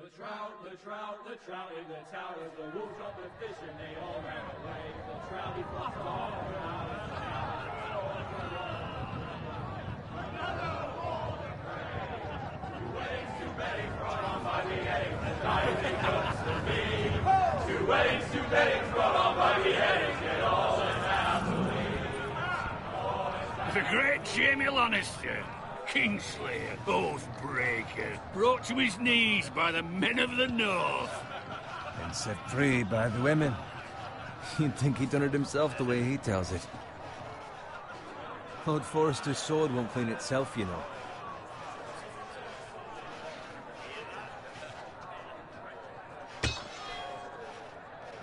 The trout in the towers, the wolves dropped the fish and they all ran away. The trout, he flopped all around. Another war to pray. Two weddings brought on by the eggs, and diving goes to be. Two weddings brought on by the eggs, get all unhappily. The great Jamie Lannister, Kingslayer, Oathbreaker, brought to his knees by the men of the North. And set free by the women. You'd think he'd done it himself the way he tells it. Lord Forrester's sword won't clean itself, you know.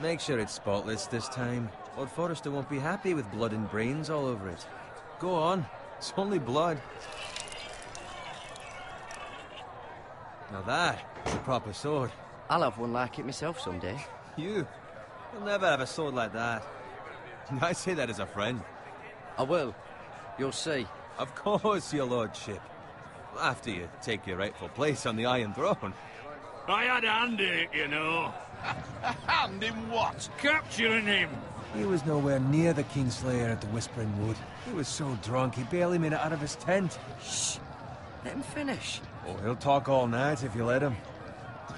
Make sure it's spotless this time. Lord Forrester won't be happy with blood and brains all over it. Go on. It's only blood. Now that's a proper sword. I'll have one like it myself someday. You'll never have a sword like that. I say that as a friend. I will. You'll see. Of course, your lordship. After you take your rightful place on the Iron Throne. I had a hand in it, you know. A hand in what? Capturing him. He was nowhere near the Kingslayer at the Whispering Wood. He was so drunk he barely made it out of his tent. Shh. Let him finish. Oh, he'll talk all night if you let him.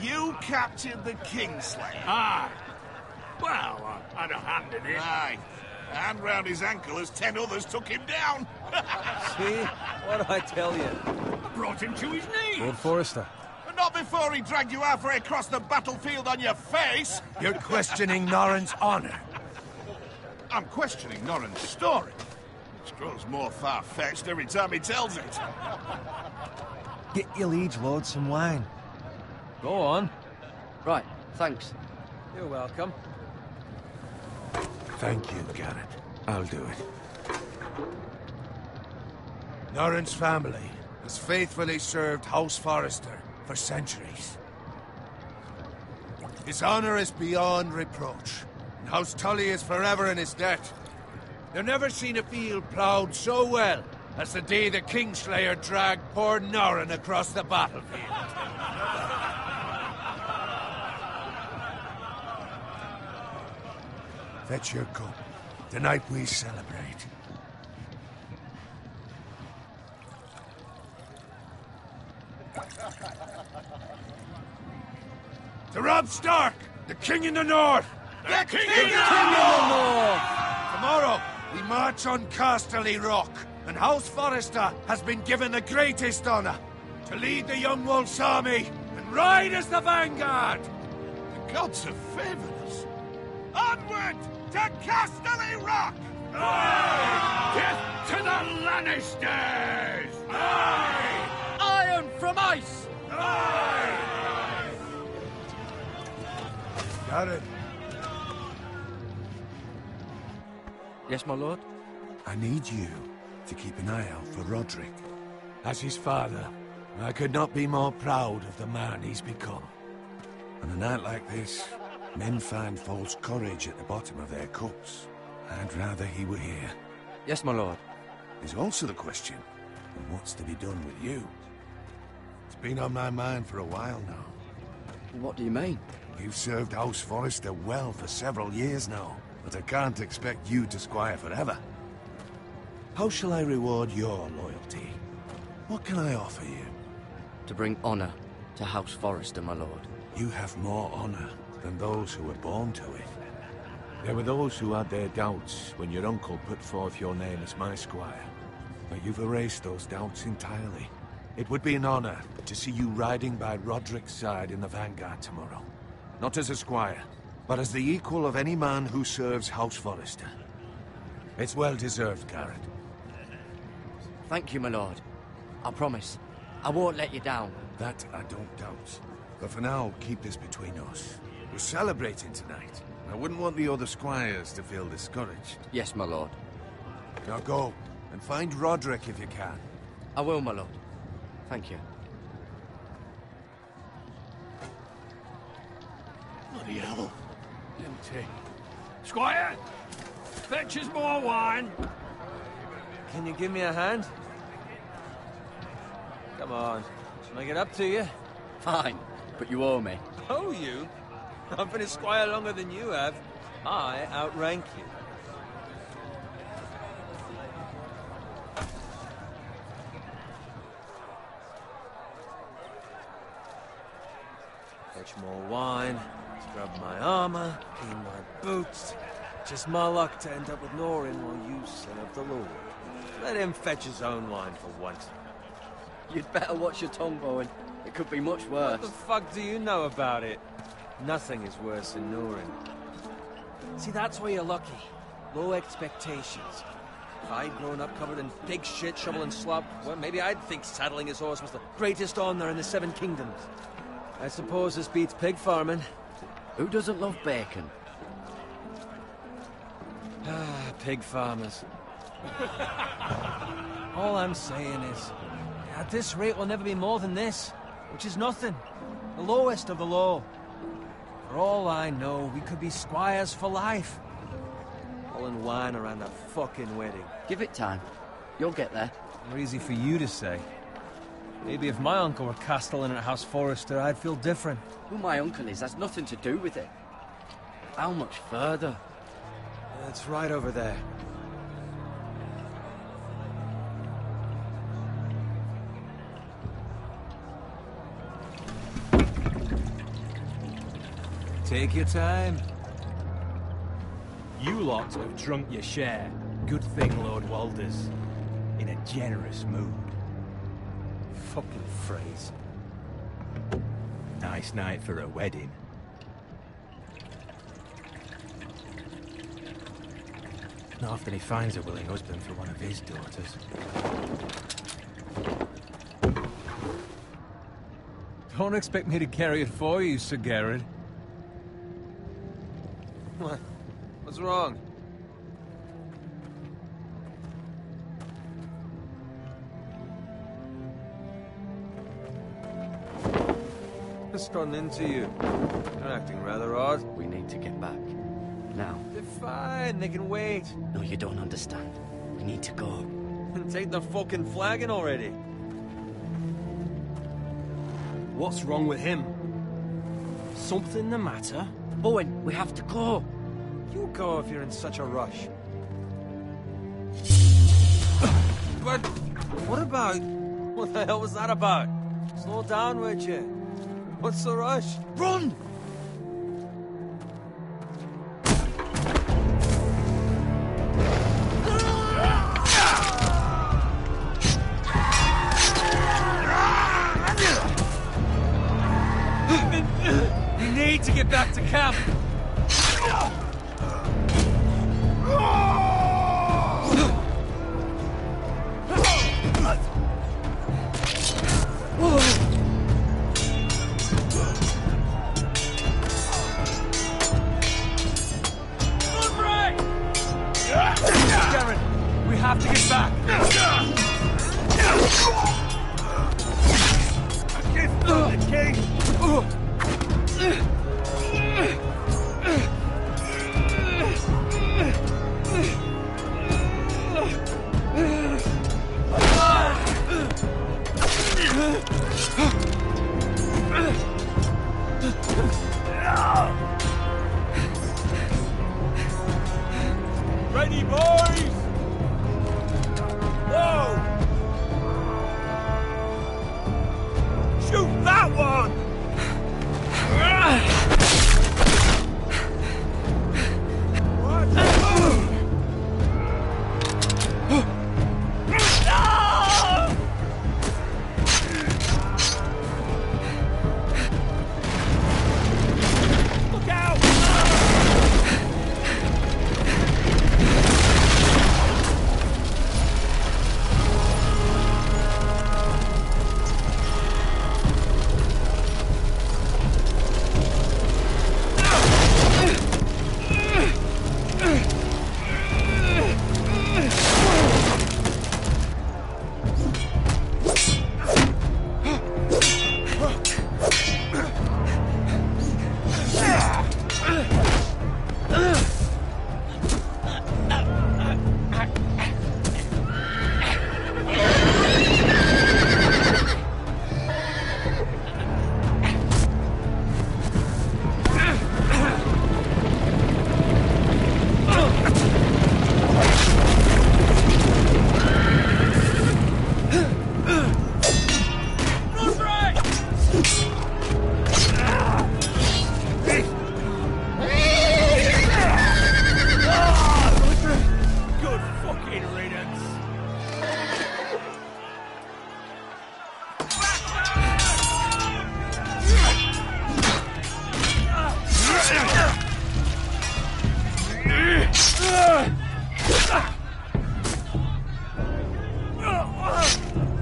You captured the Kingslayer? Aye. Well, I had a hand in it. Aye. A hand round his ankle as 10 others took him down. See? What did I tell you? I brought him to his knees. Lord Forrester. But not before he dragged you halfway across the battlefield on your face. You're questioning Norrin's honor. I'm questioning Norrin's story, which grows more far-fetched every time he tells it. Get your liege lord some wine. Go on. Right, thanks. You're welcome. Thank you, Garrett. I'll do it. Norrin's family has faithfully served House Forrester for centuries. His honor is beyond reproach, and House Tully is forever in his debt. They've never seen a field ploughed so well as the day the Kingslayer dragged poor Norrin across the battlefield. Fetch your cup. Tonight we celebrate. To Robb Stark, the King in the North! The King in the North! Tomorrow, we march on Casterly Rock, and House Forrester has been given the greatest honor to lead the Young Wolf's army and ride as the vanguard! The gods have favored us. Onward to Casterly Rock! Aye! Death to the Lannisters! Aye! Iron from ice! Aye! Garrett, Yes, my lord? I need you to keep an eye out for Roderick. As his father, I could not be more proud of the man he's become. On a night like this, men find false courage at the bottom of their cups. I'd rather he were here. Yes, my lord. There's also the question of what's to be done with you. It's been on my mind for a while now. What do you mean? You've served House Forrester well for several years now, but I can't expect you to squire forever. How shall I reward your loyalty? What can I offer you? To bring honor to House Forrester, my lord. You have more honor than those who were born to it. There were those who had their doubts when your uncle put forth your name as my squire. But you've erased those doubts entirely. It would be an honor to see you riding by Roderick's side in the vanguard tomorrow. Not as a squire, but as the equal of any man who serves House Forrester. It's well deserved, Garrett. Thank you, my lord. I promise. I won't let you down. That I don't doubt. But for now, keep this between us. We're celebrating tonight. I wouldn't want the other squires to feel discouraged. Yes, my lord. Now go, and find Roderick if you can. I will, my lord. Thank you. Bloody hell. Empty. Squire! Fetch us more wine. Can you give me a hand? Come on. Shall I get up to you? Fine. but you owe me. Oh, you? I've been a squire longer than you have. I outrank you. Fetch more wine, scrub my armor, clean my boots. Just my luck to end up with Norin while you serve the Lord. Let him fetch his own wine for once. You'd better watch your tongue, Bowen. It could be much worse. What the fuck do you know about it? Nothing is worse than Norin. See, that's why you're lucky. Low expectations. If I'd grown up covered in pig shit, shovel and slop, well, maybe I'd think saddling his horse was the greatest honor in the Seven Kingdoms. I suppose this beats pig farming. Who doesn't love bacon? Ah, pig farmers. All I'm saying is, at this rate we'll never be more than this, which is nothing. The lowest of the low. For all I know, we could be squires for life. All in wine around that fucking wedding. Give it time. You'll get there. More easy for you to say. Maybe if my uncle were castellan at House Forrester, I'd feel different. Who my uncle is has nothing to do with it. How much further? It's right over there. Take your time. You lot have drunk your share. Good thing Lord Walder's in a generous mood. Fucking phrase. Nice night for a wedding. Not often he finds a willing husband for one of his daughters. Don't expect me to carry it for you, Sir Garrett. What? What's wrong? Just run into you. You're acting rather odd. We need to get back. Now. They're fine, they can wait. No, you don't understand. We need to go. And take the fucking flagon already. What's wrong with him? Something the matter? Bowen, we have to go. You go if you're in such a rush. But what about? What the hell was that about? Slow down, would you? What's the rush? Run! We need to get back to camp. Garen, we have to get back. Against the king. Ready, boys! Whoa! Shoot that one! Look out!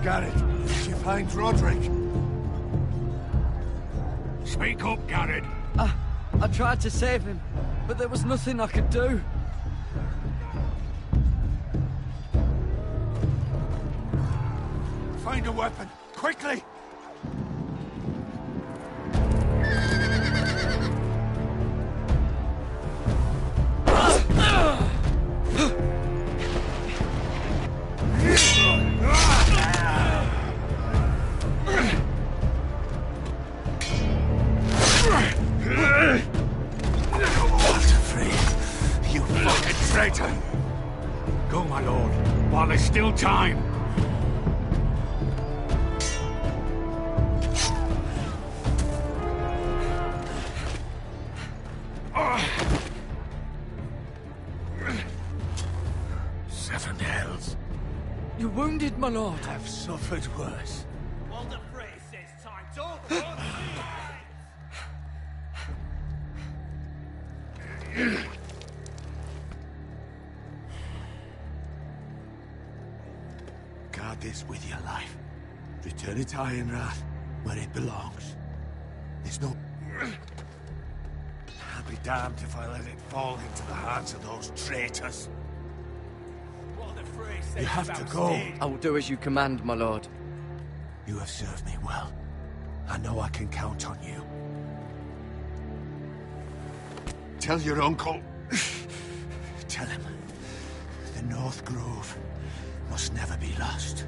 Garrett, did you find Roderick? Speak up, Garrett. I tried to save him, but there was nothing I could do. Find a weapon, quickly! Go, my lord, while there's still time. Seven hells. You're wounded, my lord. I've suffered worse. Walder Frey says time's over. Guard this with your life. Return it to Ironrath, where it belongs. There's no... I'll be damned if I let it fall into the hands of those traitors. Walder Frey says You have to about go. staying. I will do as you command, my lord. You have served me well. I know I can count on you. Tell your uncle... Tell him. The North Grove must never be lost.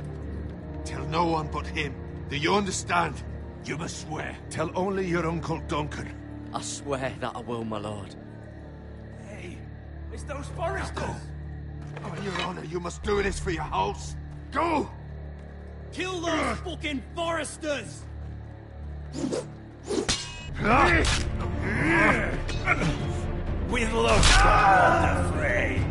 Tell no one but him. Do you understand? You must swear. Tell only your Uncle Duncan. I swear that I will, my lord. Hey, it's those foresters. Go. On your honor, you must do this for your house. Go! Kill those fucking foresters. With love, Walder Frey.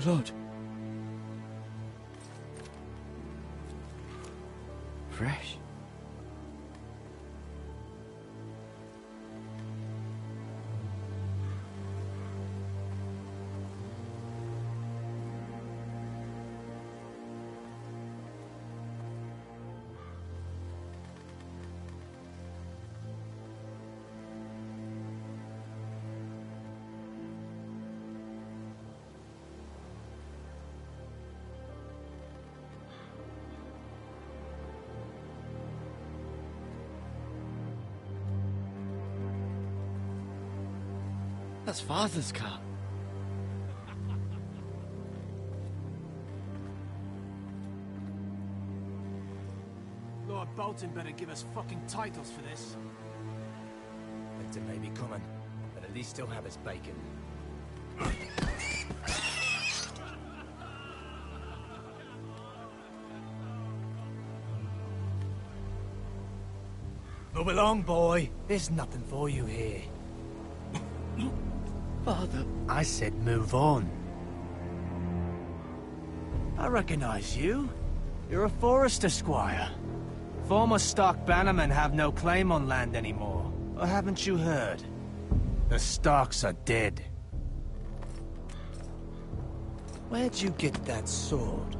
Lord. Fresh. That's Father's car. Lord Bolton better give us fucking titles for this. Winter may be coming, but at least he'll have his bacon. Move along, boy. There's nothing for you here. Father. I said move on. I recognize you. You're a Forester squire. Former Stark bannermen have no claim on land anymore. Or haven't you heard? The Starks are dead. Where'd you get that sword?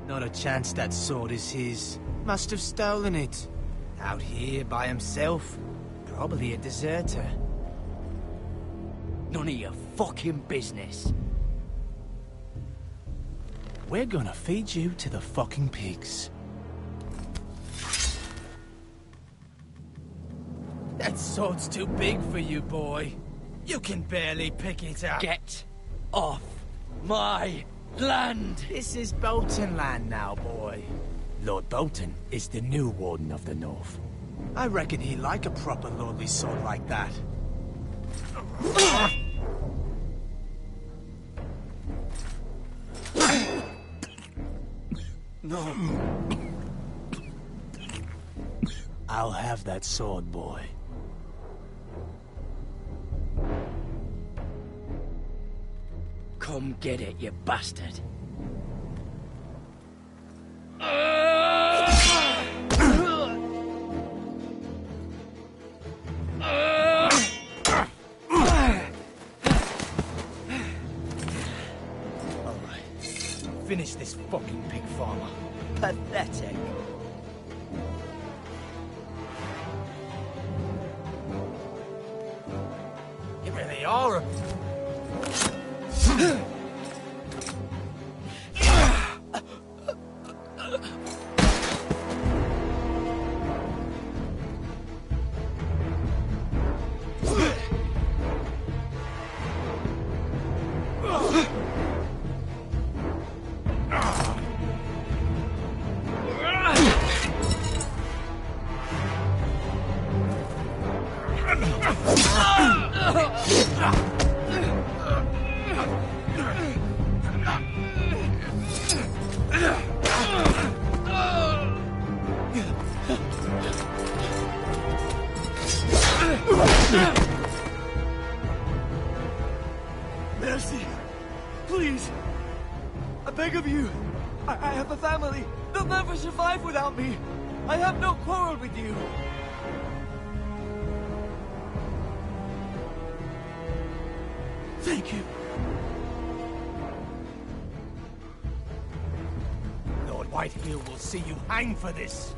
Not a chance that sword is his. Must have stolen it. Out here by himself. Probably a deserter. None of your fucking business. We're gonna feed you to the fucking pigs. That sword's too big for you, boy. You can barely pick it up. Get off my land! This is Bolton land now, boy. Lord Bolton is the new Warden of the North. I reckon he'd like a proper lordly sword like that. No. I'll have that sword, boy. Come get it, you bastard. Finish this fucking pig farmer. Pathetic. You really are. Mercy! Please! I beg of you! I have a family! They'll never survive without me! I have no quarrel with you! Thank you. Lord Whitehill will see you hang for this.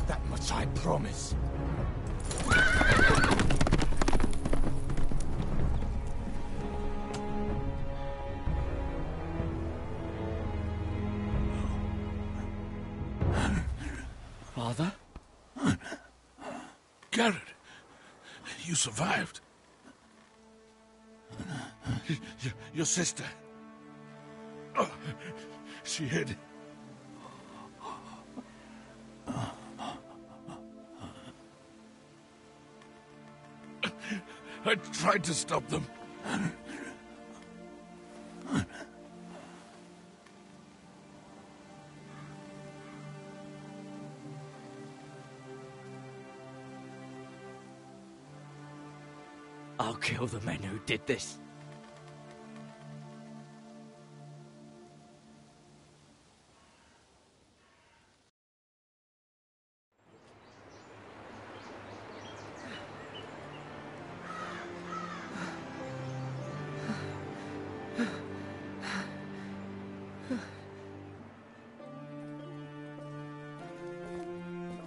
That much I promise. Father? Garrett, you survived. Your sister. Oh, she hid. I tried to stop them. I'll kill the men who did this.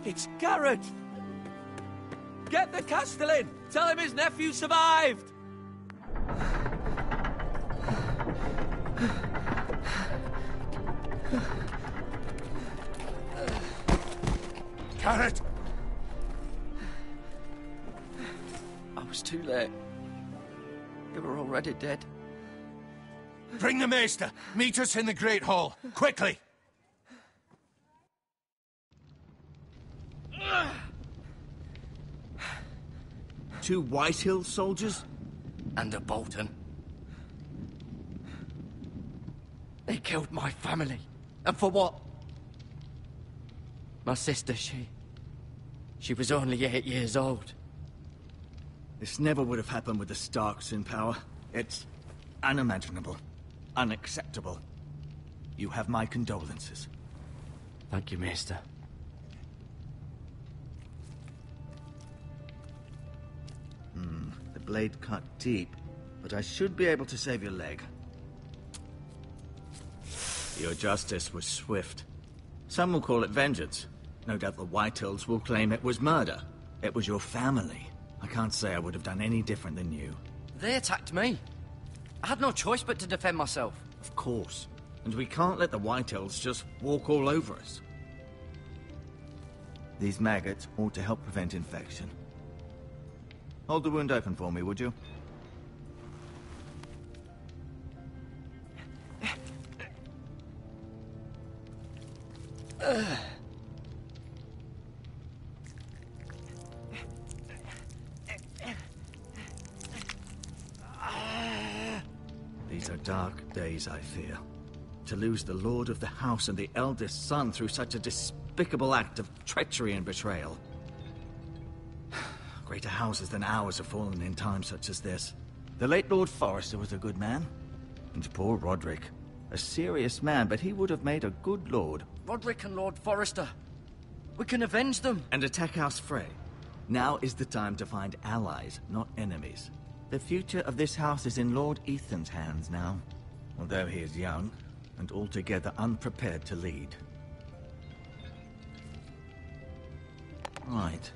It's Garrett! Get the Castellan! Tell him his nephew survived! Garrett! I'm was too late. They were already dead. Bring the maester. Meet us in the Great Hall. Quickly! Two Whitehill soldiers? And a Bolton. They killed my family. And for what? My sister, she was only 8 years old. This never would have happened with the Starks in power. It's unimaginable. Unacceptable. You have my condolences. Thank you, Maester. The blade cut deep, but I should be able to save your leg. Your justice was swift. Some will call it vengeance. No doubt the Whitehills will claim it was murder. It was your family. I can't say I would have done any different than you. They attacked me. I had no choice but to defend myself. Of course. And we can't let the Whitehills just walk all over us. These maggots ought to help prevent infection. Hold the wound open for me, would you? These are dark days, I fear. To lose the lord of the house and the eldest son through such a despicable act of treachery and betrayal. Greater houses than ours have fallen in times such as this. The late Lord Forrester was a good man. And poor Roderick. A serious man, but he would have made a good lord. Roderick and Lord Forrester. We can avenge them. And attack House Frey. Now is the time to find allies, not enemies. The future of this house is in Lord Ethan's hands now. Although he is young, and altogether unprepared to lead. Right.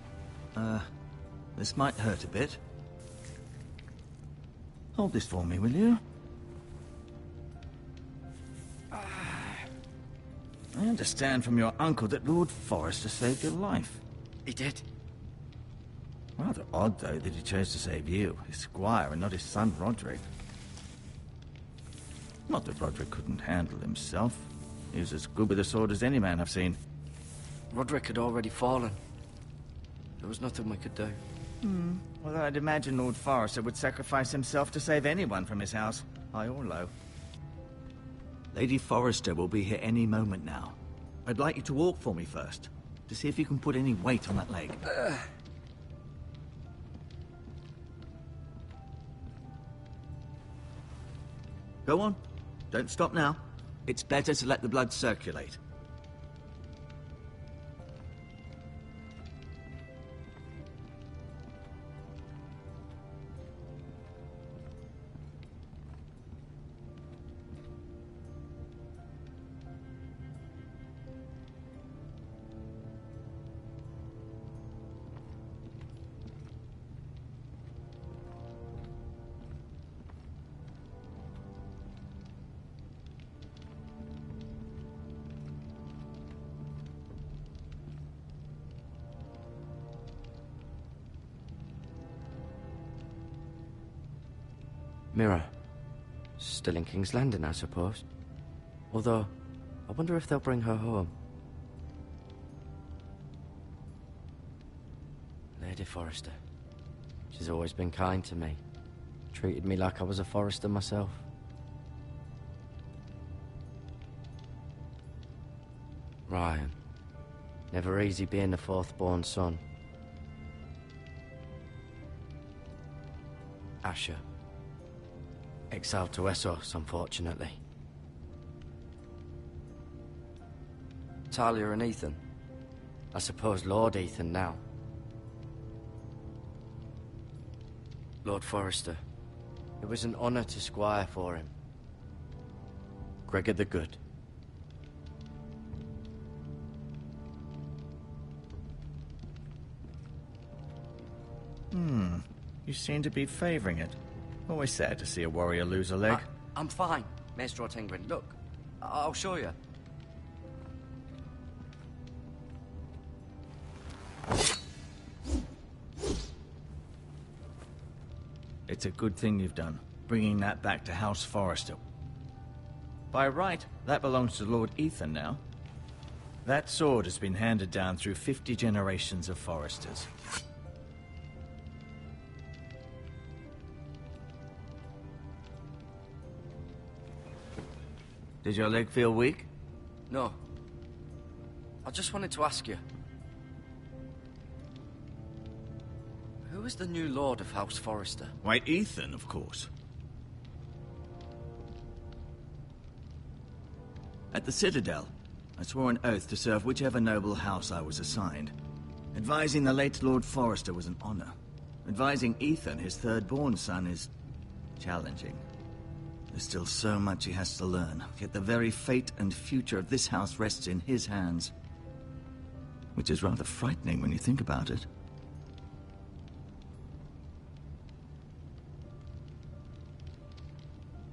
This might hurt a bit. Hold this for me, will you? I understand from your uncle that Lord Forrester saved your life. He did. Rather odd, though, that he chose to save you, his squire, and not his son Roderick. Not that Roderick couldn't handle himself. He was as good with a sword as any man I've seen. Roderick had already fallen. There was nothing we could do. Although I'd imagine Lord Forrester would sacrifice himself to save anyone from his house, high or low. Lady Forrester will be here any moment now. I'd like you to walk for me first, to see if you can put any weight on that leg. Go on. Don't stop now. It's better to let the blood circulate. Mira. Still in King's Landing, I suppose. Although, I wonder if they'll bring her home. Lady Forrester. She's always been kind to me. Treated me like I was a Forrester myself. Ryan. Never easy being the fourth-born son. Asher. Exiled to Essos, unfortunately. Talia and Ethan. I suppose Lord Ethan now. Lord Forrester. It was an honor to squire for him. Gregor the Good. You seem to be favoring it. Always sad to see a warrior lose a leg. I'm fine, Maester Ortengrin. Look, I'll show you. It's a good thing you've done, bringing that back to House Forrester. By right, that belongs to Lord Ethan now. That sword has been handed down through 50 generations of Forresters. Did your leg feel weak? No. I just wanted to ask you. Who is the new Lord of House Forrester? Why, Ethan, of course. At the Citadel, I swore an oath to serve whichever noble house I was assigned. Advising the late Lord Forrester was an honor. Advising Ethan, his third-born son, is challenging. There's still so much he has to learn, yet the very fate and future of this house rests in his hands. Which is rather frightening when you think about it.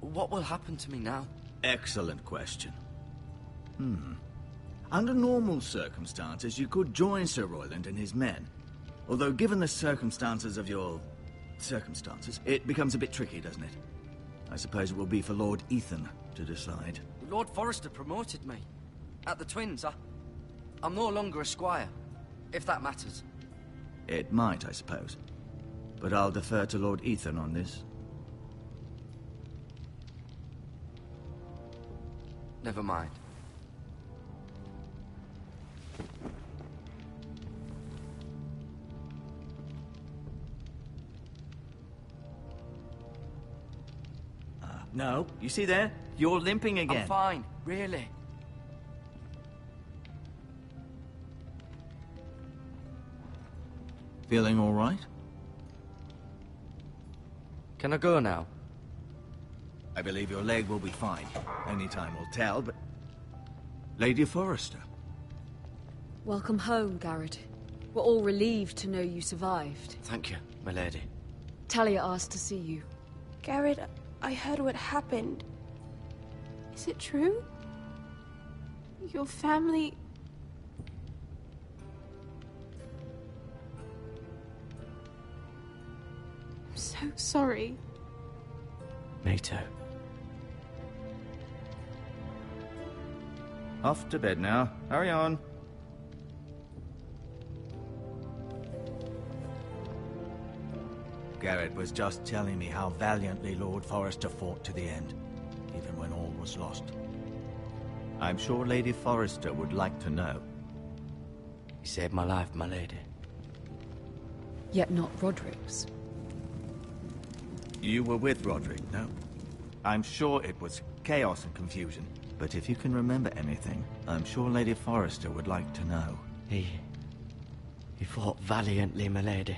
What will happen to me now? Excellent question. Under normal circumstances, you could join Sir Royland and his men. Although given the circumstances of your... circumstances, it becomes a bit tricky, doesn't it? I suppose it will be for Lord Ethan to decide. Lord Forrester promoted me. At the Twins, I'm no longer a squire, if that matters. It might, I suppose. But I'll defer to Lord Ethan on this. Never mind. No, you see there? You're limping again. I'm fine, really. Feeling all right? Can I go now? I believe your leg will be fine. Only time will tell, but... Lady Forrester. Welcome home, Garrett. We're all relieved to know you survived. Thank you, my lady. Talia asked to see you. Garrett, I heard what happened. Is it true? Your family... I'm so sorry. Me too. Off to bed now. Hurry on. Garrett was just telling me how valiantly Lord Forrester fought to the end, even when all was lost. I'm sure Lady Forrester would like to know. He saved my life, my lady. Yet not Roderick's. You were with Roderick, no? I'm sure it was chaos and confusion, but if you can remember anything, I'm sure Lady Forrester would like to know. He fought valiantly, my lady.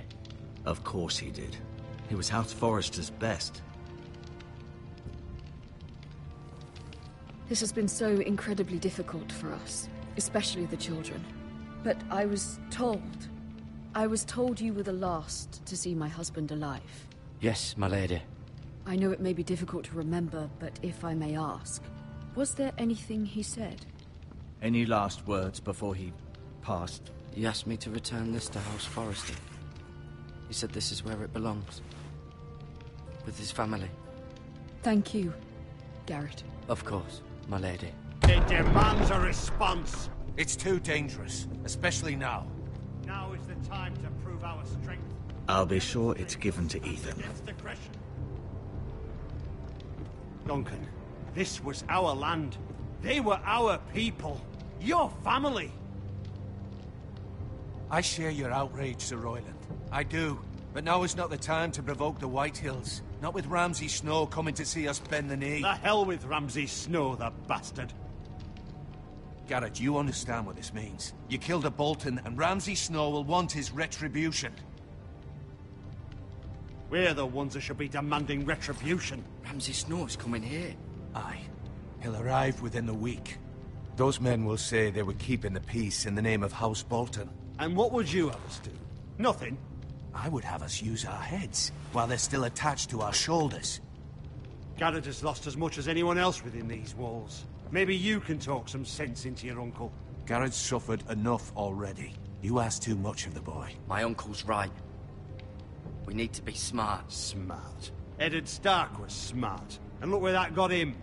Of course he did. He was House Forrester's best. This has been so incredibly difficult for us, especially the children. But I was told you were the last to see my husband alive. Yes, my lady. I know it may be difficult to remember, but if I may ask, was there anything he said? Any last words before he passed? He asked me to return this to House Forrester. He said this is where it belongs. With his family. Thank you, Garrett. Of course, my lady. It demands a response. It's too dangerous, especially now. Now is the time to prove our strength. I'll be sure it's given to Ethan. Against aggression. Duncan, this was our land. They were our people. Your family. I share your outrage, Sir Royland. I do. But now is not the time to provoke the Whitehills. Not with Ramsay Snow coming to see us bend the knee. The hell with Ramsay Snow, the bastard. Garrett, you understand what this means. You killed a Bolton, and Ramsay Snow will want his retribution. We're the ones that should be demanding retribution. Ramsay Snow is coming here. Aye. He'll arrive within a week. Those men will say they were keeping the peace in the name of House Bolton. And what would you have us do? Nothing. I would have us use our heads, while they're still attached to our shoulders. Garrett has lost as much as anyone else within these walls. Maybe you can talk some sense into your uncle. Garrett's suffered enough already. You ask too much of the boy. My uncle's right. We need to be smart. Smart. Eddard Stark was smart. And look where that got him.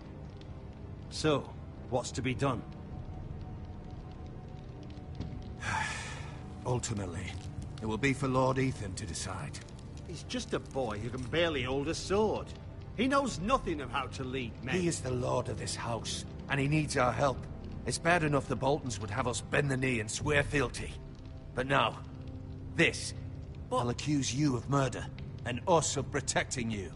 So, what's to be done? Ultimately, it will be for Lord Ethan to decide. He's just a boy who can barely hold a sword. He knows nothing of how to lead men. He is the lord of this house, and he needs our help. It's bad enough the Boltons would have us bend the knee and swear fealty. But now, this. I'll accuse you of murder, and us of protecting you.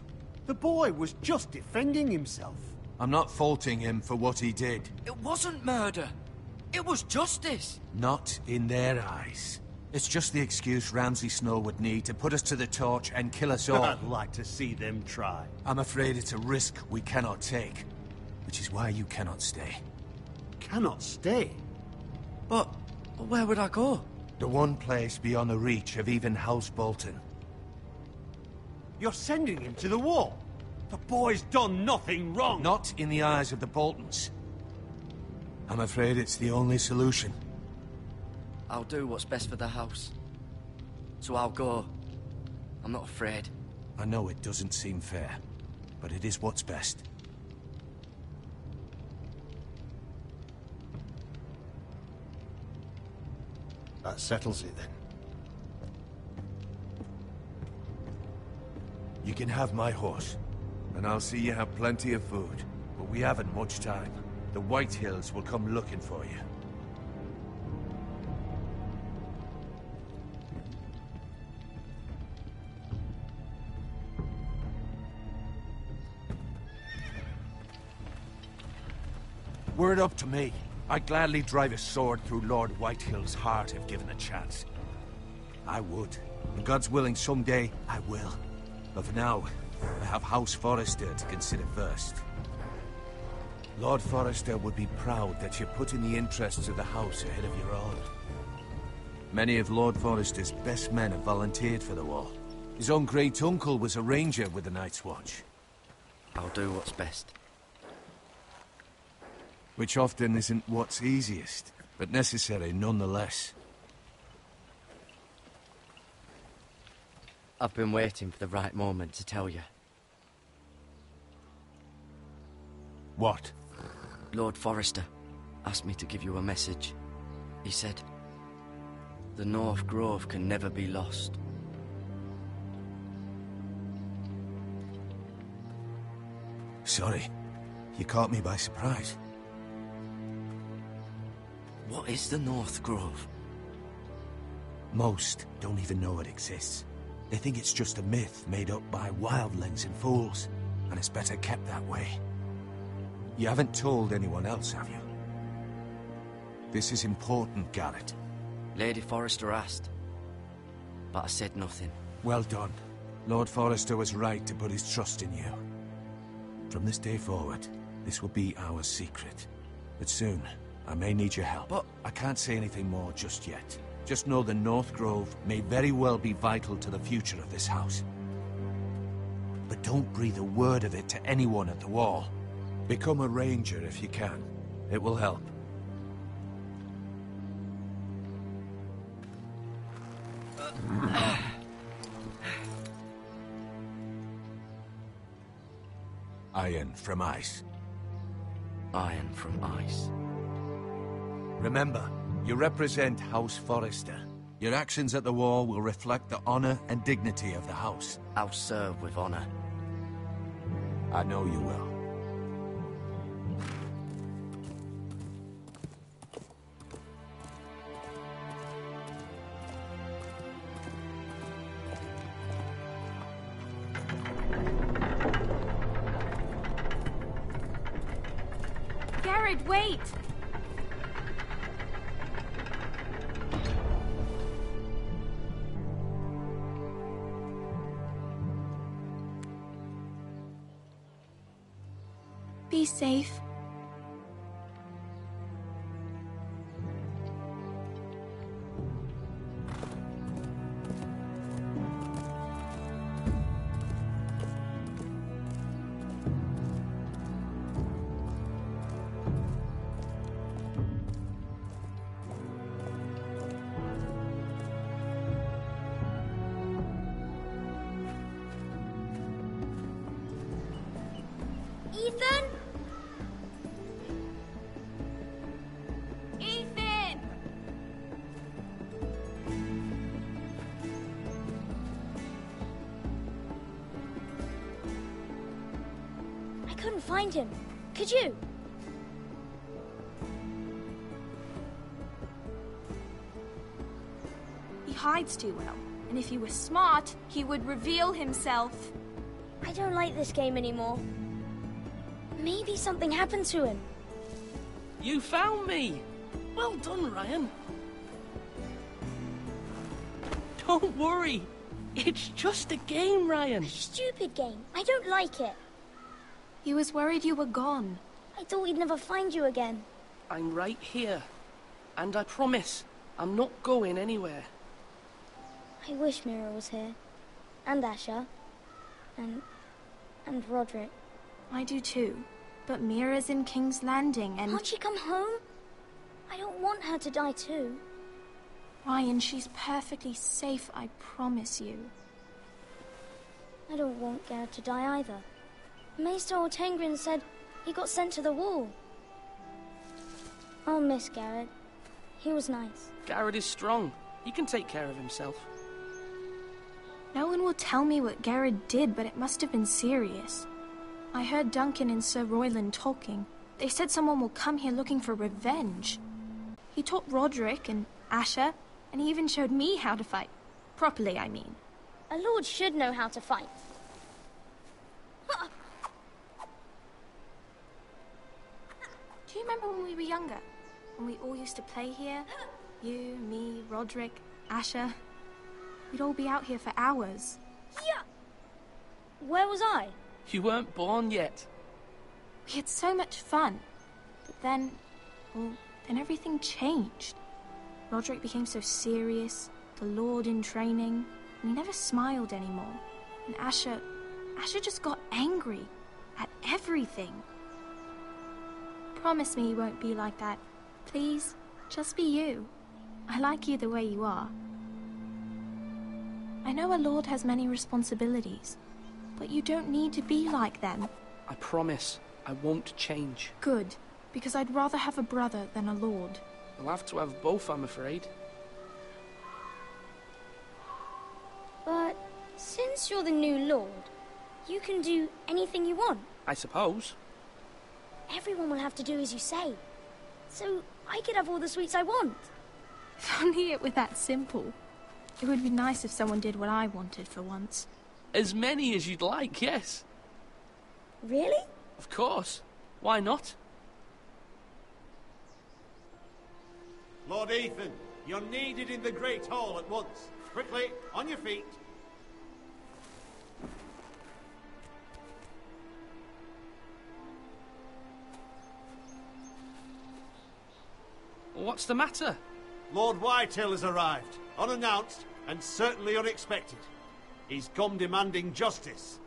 The boy was just defending himself. I'm not faulting him for what he did. It wasn't murder. It was justice. Not in their eyes. It's just the excuse Ramsay Snow would need to put us to the torch and kill us all. I'd like to see them try. I'm afraid it's a risk we cannot take, which is why you cannot stay. Cannot stay? But where would I go? The one place beyond the reach of even House Bolton. You're sending him to the wall? The boy's done nothing wrong! Not in the eyes of the Boltons. I'm afraid it's the only solution. I'll do what's best for the house. So I'll go. I'm not afraid. I know it doesn't seem fair, but it is what's best. That settles it, then. You can have my horse, and I'll see you have plenty of food. But we haven't much time. The White Hills will come looking for you. Were it up to me, I'd gladly drive a sword through Lord Whitehill's heart if given a chance. I would. And God's willing, someday I will. But for now, I have House Forrester to consider first. Lord Forrester would be proud that you're putting the interests of the house ahead of your own. Many of Lord Forrester's best men have volunteered for the war. His own great-uncle was a ranger with the Night's Watch. I'll do what's best. Which often isn't what's easiest, but necessary nonetheless. I've been waiting for the right moment to tell you. What? Lord Forrester asked me to give you a message. He said, the North Grove can never be lost. Sorry. You caught me by surprise. What is the North Grove? Most don't even know it exists. They think it's just a myth made up by wildlings and fools, and it's better kept that way. You haven't told anyone else, have you? This is important, Garrett. Lady Forrester asked, but I said nothing. Well done. Lord Forrester was right to put his trust in you. From this day forward, this will be our secret. But soon, I may need your help. But I can't say anything more just yet. Just know the North Grove may very well be vital to the future of this house. But don't breathe a word of it to anyone at the wall. Become a ranger if you can. It will help. Iron from ice. Iron from ice. Remember, you represent House Forrester. Your actions at the wall will reflect the honor and dignity of the house. I'll serve with honor. I know you will. Garrett, wait! Be safe. couldn't find him. Could you? He hides too well, and if he were smart, he would reveal himself. I don't like this game anymore. Maybe something happened to him. You found me! Well done, Ryan. Don't worry. It's just a game, Ryan. Stupid game. I don't like it. He was worried you were gone. I thought we'd never find you again. I'm right here. And I promise, I'm not going anywhere. I wish Mira was here. And Asher. And Roderick. I do too. But Mira's in King's Landing and... Can't she come home? I don't want her to die too. Ryan, she's perfectly safe, I promise you. I don't want Garrett to die either. Maester Ortengrin said he got sent to the wall. I'll miss Garrett. He was nice. Garrett is strong. He can take care of himself. No one will tell me what Garrett did, but it must have been serious. I heard Duncan and Sir Royland talking. They said someone will come here looking for revenge. He taught Roderick and Asher, and he even showed me how to fight. Properly, I mean. A lord should know how to fight. Do you remember when we were younger? When we all used to play here? You, me, Roderick, Asher. We'd all be out here for hours. Yeah. Where was I? You weren't born yet. We had so much fun. But then, well, then everything changed. Roderick became so serious, the Lord in training, and he never smiled anymore. And Asher just got angry at everything. Promise me you won't be like that. Please, just be you. I like you the way you are. I know a lord has many responsibilities, but you don't need to be like them. I promise, I won't change. Good, because I'd rather have a brother than a lord. I'll have to have both, I'm afraid. But since you're the new lord, you can do anything you want. I suppose. Everyone will have to do as you say. So I could have all the sweets I want. If only it were that simple. It would be nice if someone did what I wanted for once. As many as you'd like, yes. Really? Of course. Why not? Lord Ethan, you're needed in the Great Hall at once. Quickly, on your feet. What's the matter? Lord Whitehill has arrived, unannounced and certainly unexpected. He's come demanding justice.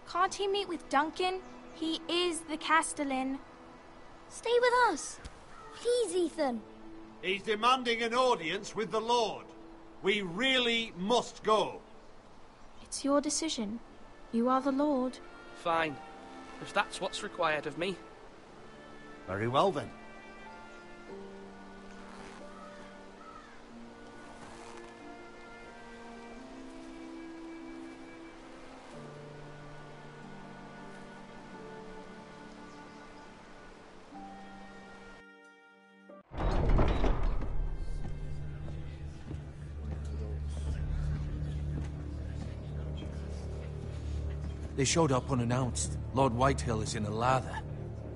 Can't he meet with Duncan? He is the Castellan. Stay with us. Please, Ethan. He's demanding an audience with the Lord. We really must go. It's your decision. You are the Lord. Fine. If that's what's required of me. Very well, then. They showed up unannounced. Lord Whitehill is in a lather.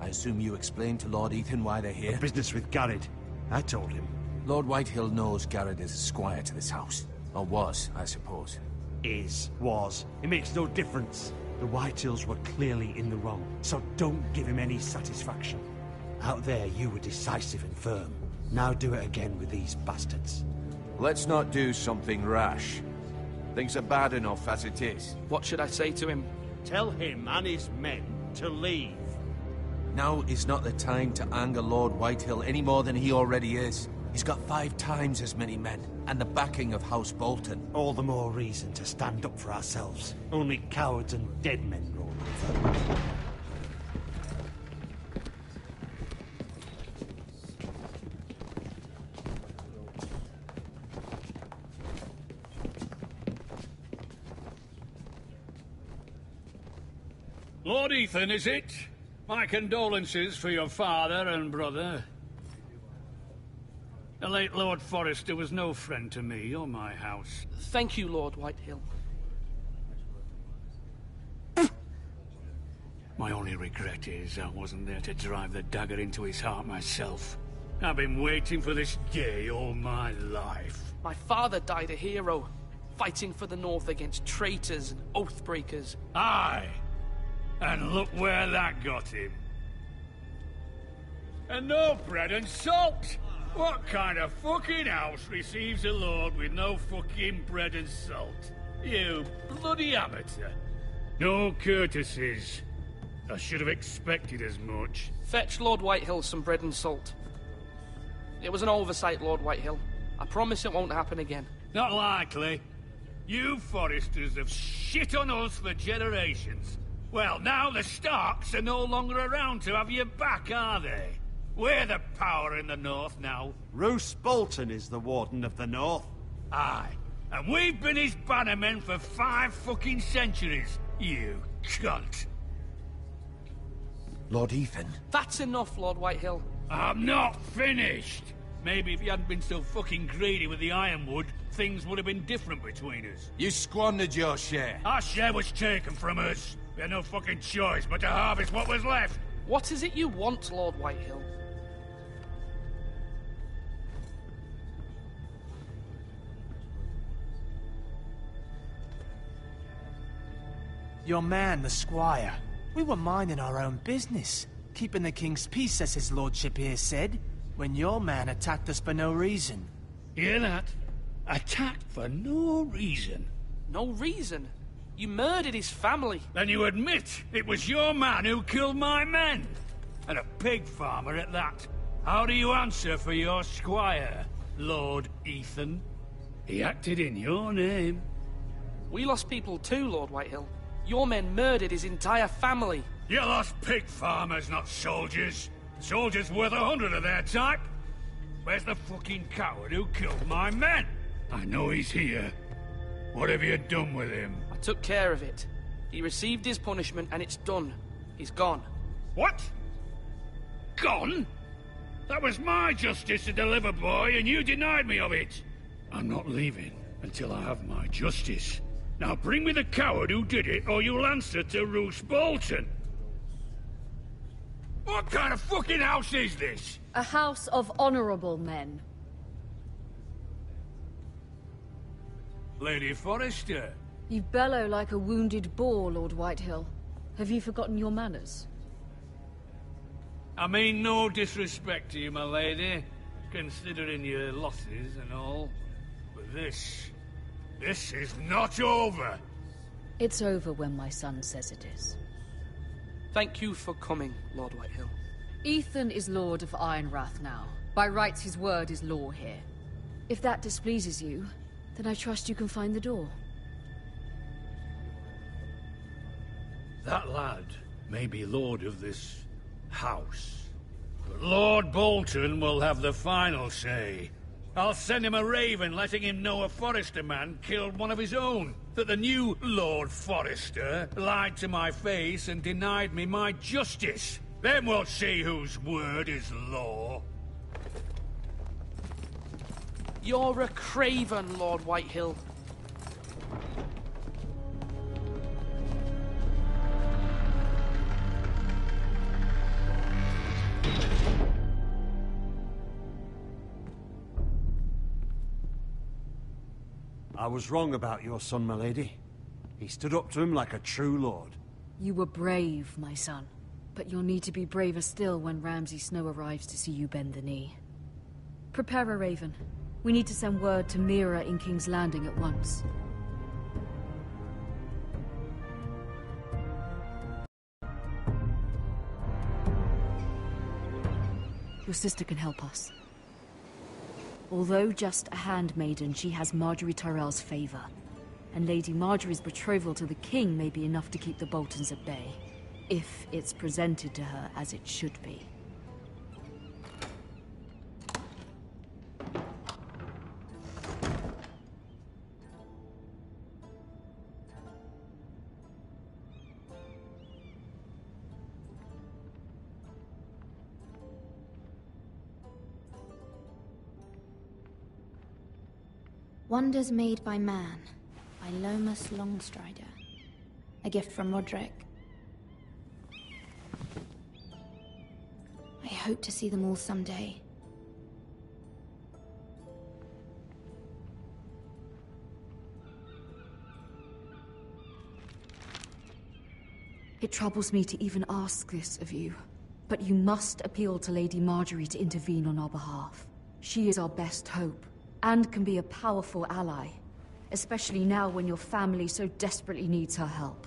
I assume you explained to Lord Ethan why they're here? The business with Garrett. I told him. Lord Whitehill knows Garrett is a squire to this house. Or was, I suppose. Was. It makes no difference. The Whitehills were clearly in the wrong, so don't give him any satisfaction. Out there, you were decisive and firm. Now do it again with these bastards. Let's not do something rash. Things are bad enough as it is. What should I say to him? Tell him and his men to leave. Now is not the time to anger Lord Whitehill any more than he already is. He's got 5 times as many men, and the backing of House Bolton. All the more reason to stand up for ourselves. Only cowards and dead men roll over. Lord Ethan, is it? My condolences for your father and brother. The late Lord Forrester was no friend to me or my house. Thank you, Lord Whitehill. My only regret is I wasn't there to drive the dagger into his heart myself. I've been waiting for this day all my life. My father died a hero, fighting for the North against traitors and oathbreakers. Aye. And look where that got him. And no bread and salt! What kind of fucking house receives a lord with no fucking bread and salt? You bloody amateur. No courtesies. I should have expected as much. Fetch Lord Whitehill some bread and salt. It was an oversight, Lord Whitehill. I promise it won't happen again. Not likely. You Forresters have shit on us for generations. Well, now the Starks are no longer around to have you back, are they? We're the power in the North now. Roose Bolton is the Warden of the North. Aye. And we've been his bannermen for 5 fucking centuries, you cunt. Lord Ethan? That's enough, Lord Whitehill. I'm not finished. Maybe if you hadn't been so fucking greedy with the ironwood, things would have been different between us. You squandered your share. Our share was taken from us. We had no fucking choice but to harvest what was left. What is it you want, Lord Whitehill? Your man, the squire. We were minding our own business, keeping the king's peace, as his lordship here said, when your man attacked us for no reason. Hear that? Attacked for no reason. No reason? You murdered his family. Then you admit it was your man who killed my men. And a pig farmer at that. How do you answer for your squire, Lord Ethan? He acted in your name. We lost people too, Lord Whitehill. Your men murdered his entire family. You lost pig farmers, not soldiers. Soldiers worth 100 of their type. Where's the fucking coward who killed my men? I know he's here. What have you done with him? I took care of it. He received his punishment and it's done. He's gone. What? Gone? That was my justice to deliver, boy, and you denied me of it. I'm not leaving until I have my justice. Now bring me the coward who did it, or you'll answer to Roose Bolton. What kind of fucking house is this? A house of honorable men. Lady Forrester. You bellow like a wounded boar, Lord Whitehill. Have you forgotten your manners? I mean no disrespect to you, my lady, considering your losses and all. But this is not over. It's over when my son says it is. Thank you for coming, Lord Whitehill. Ethan is Lord of Ironrath now. By rights, his word is law here. If that displeases you, then I trust you can find the door. That lad may be lord of this house, but Lord Bolton will have the final say. I'll send him a raven letting him know a Forrester man killed one of his own. That the new Lord Forrester lied to my face and denied me my justice. Then we'll see whose word is law. You're a craven, Lord Whitehill. I was wrong about your son, my lady. He stood up to him like a true lord. You were brave, my son. But you'll need to be braver still when Ramsay Snow arrives to see you bend the knee. Prepare a raven. We need to send word to Mira in King's Landing at once. Your sister can help us. Although just a handmaiden, she has Marjorie Tyrell's favor. And Lady Marjorie's betrothal to the king may be enough to keep the Boltons at bay. If it's presented to her as it should be. Wonders Made by Man, by Lomas Longstrider. A gift from Roderick. I hope to see them all someday. It troubles me to even ask this of you, but you must appeal to Lady Marjorie to intervene on our behalf. She is our best hope, and can be a powerful ally, especially now when your family so desperately needs her help.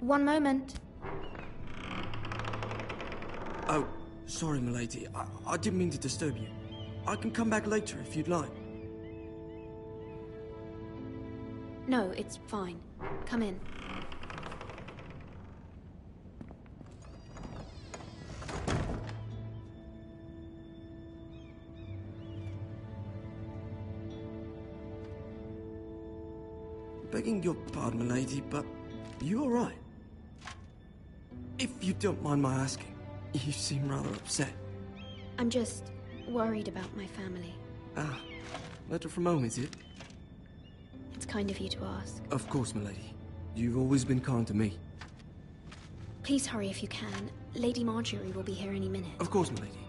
One moment. Oh, sorry, milady. I didn't mean to disturb you. I can come back later if you'd like. No, it's fine. Come in. Begging your pardon, milady, but you all right? If you don't mind my asking, you seem rather upset. I'm just worried about my family. Ah, letter from home, is it? It's kind of you to ask. Of course, milady. You've always been kind to me. Please hurry if you can. Lady Marjorie will be here any minute. Of course, milady.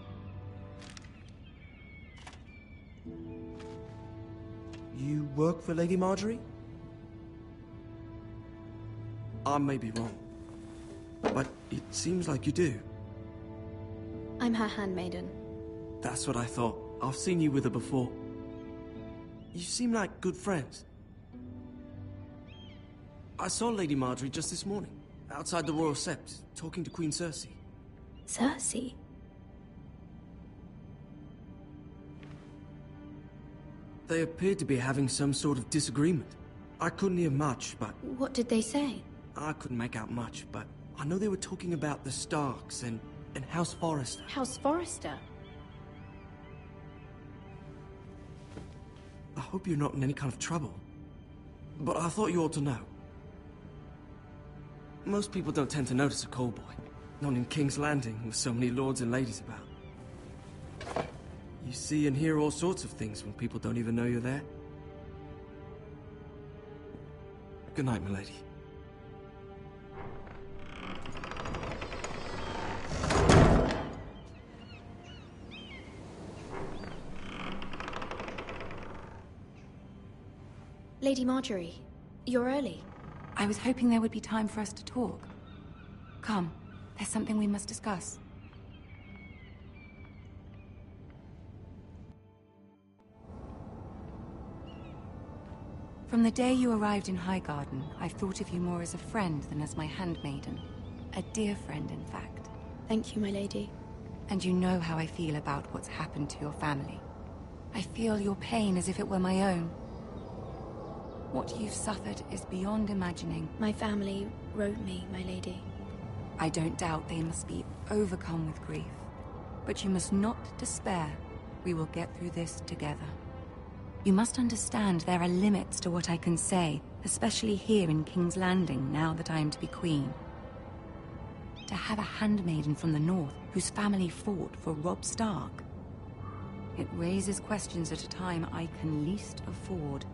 You work for Lady Marjorie? I may be wrong, but it seems like you do. I'm her handmaiden. That's what I thought. I've seen you with her before. You seem like good friends. I saw Lady Marjorie just this morning, outside the Royal Sept, talking to Queen Cersei. Cersei? They appeared to be having some sort of disagreement. I couldn't hear much, but... What did they say? I couldn't make out much, but I know they were talking about the Starks and House Forrester. House Forrester? I hope you're not in any kind of trouble. But I thought you ought to know. Most people don't tend to notice a callboy. Not in King's Landing, with so many lords and ladies about. You see and hear all sorts of things when people don't even know you're there. Good night, milady. Lady Marjorie, you're early. I was hoping there would be time for us to talk. Come, there's something we must discuss. From the day you arrived in Highgarden, I've thought of you more as a friend than as my handmaiden. A dear friend, in fact. Thank you, my lady. And you know how I feel about what's happened to your family. I feel your pain as if it were my own. What you've suffered is beyond imagining. My family wrote me, my lady. I don't doubt they must be overcome with grief. But you must not despair. We will get through this together. You must understand there are limits to what I can say, especially here in King's Landing, now that I am to be queen. To have a handmaiden from the north whose family fought for Robb Stark. It raises questions at a time I can least afford.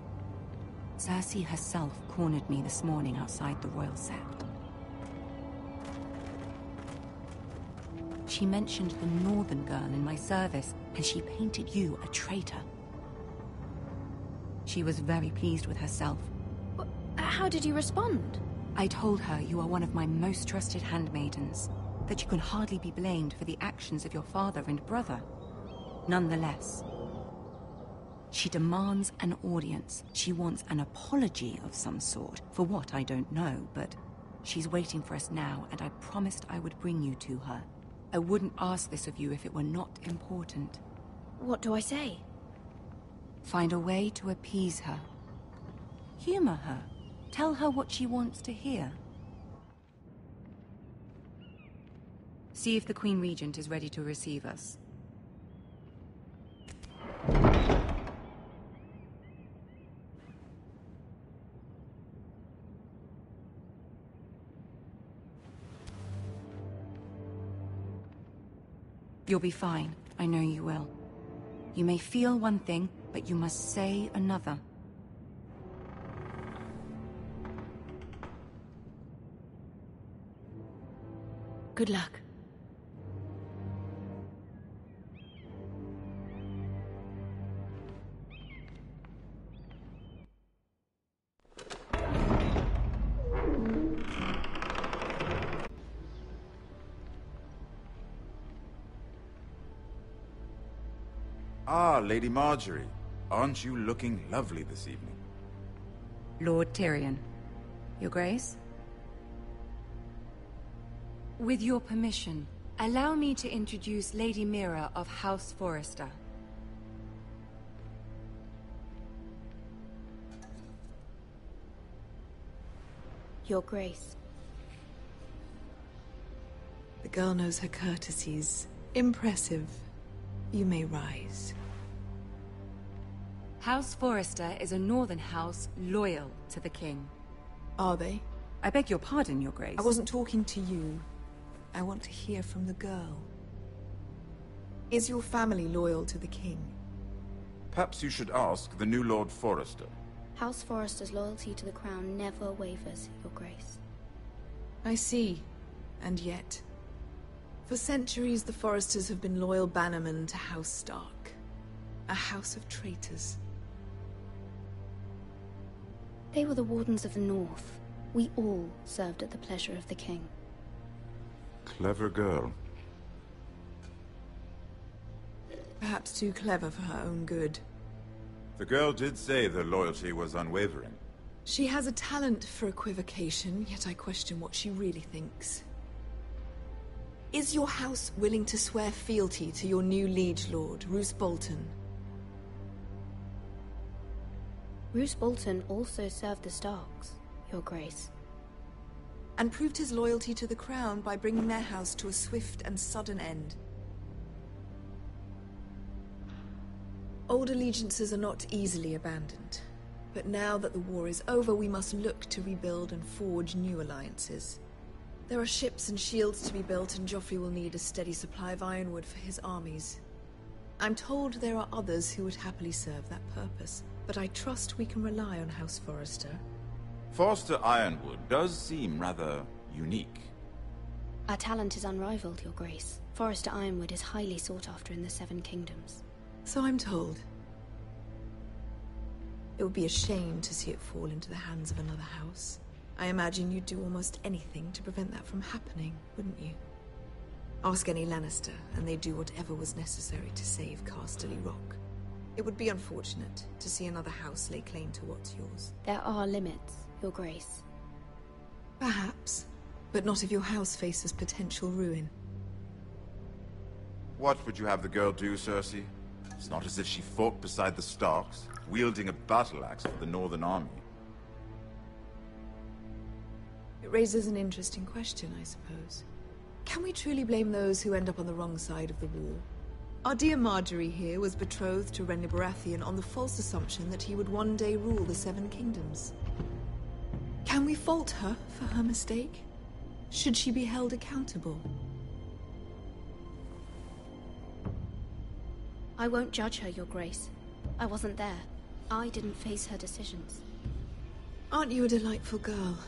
Cersei herself cornered me this morning outside the Royal Sept. She mentioned the northern girl in my service, and she painted you a traitor. She was very pleased with herself. How did you respond? I told her you are one of my most trusted handmaidens, that you can hardly be blamed for the actions of your father and brother. Nonetheless, she demands an audience. She wants an apology of some sort, for what I don't know, but she's waiting for us now, and I promised I would bring you to her. I wouldn't ask this of you if it were not important. What do I say? Find a way to appease her. Humor her. Tell her what she wants to hear. See if the Queen Regent is ready to receive us. You'll be fine. I know you will. You may feel one thing, but you must say another. Good luck. Ah, Lady Marjorie. Aren't you looking lovely this evening? Lord Tyrion. Your Grace? With your permission, allow me to introduce Lady Mira of House Forrester. Your Grace. The girl knows her courtesies. Impressive. You may rise. House Forrester is a northern house loyal to the king. Are they? I beg your pardon, Your Grace. I wasn't talking to you. I want to hear from the girl. Is your family loyal to the king? Perhaps you should ask the new Lord Forrester. House Forrester's loyalty to the crown never wavers, Your Grace. I see. And yet... For centuries, the Forresters have been loyal bannermen to House Stark. A house of traitors. They were the Wardens of the North. We all served at the pleasure of the king. Clever girl. Perhaps too clever for her own good. The girl did say their loyalty was unwavering. She has a talent for equivocation, yet I question what she really thinks. Is your house willing to swear fealty to your new liege lord, Roose Bolton? Roose Bolton also served the Starks, Your Grace. And proved his loyalty to the crown by bringing their house to a swift and sudden end. Old allegiances are not easily abandoned. But now that the war is over, we must look to rebuild and forge new alliances. There are ships and shields to be built, and Joffrey will need a steady supply of ironwood for his armies. I'm told there are others who would happily serve that purpose, but I trust we can rely on House Forrester. Forrester Ironwood does seem rather unique. Our talent is unrivaled, Your Grace. Forrester Ironwood is highly sought after in the Seven Kingdoms. So I'm told. It would be a shame to see it fall into the hands of another house. I imagine you'd do almost anything to prevent that from happening, wouldn't you? Ask any Lannister, and they'd do whatever was necessary to save Casterly Rock. It would be unfortunate to see another house lay claim to what's yours. There are limits, Your Grace. Perhaps, but not if your house faces potential ruin. What would you have the girl do, Cersei? It's not as if she fought beside the Starks, wielding a battle axe for the Northern Army. It raises an interesting question, I suppose. Can we truly blame those who end up on the wrong side of the war? Our dear Marjorie here was betrothed to Renly Baratheon on the false assumption that he would one day rule the Seven Kingdoms. Can we fault her for her mistake? Should she be held accountable? I won't judge her, Your Grace. I wasn't there. I didn't face her decisions. Aren't you a delightful girl?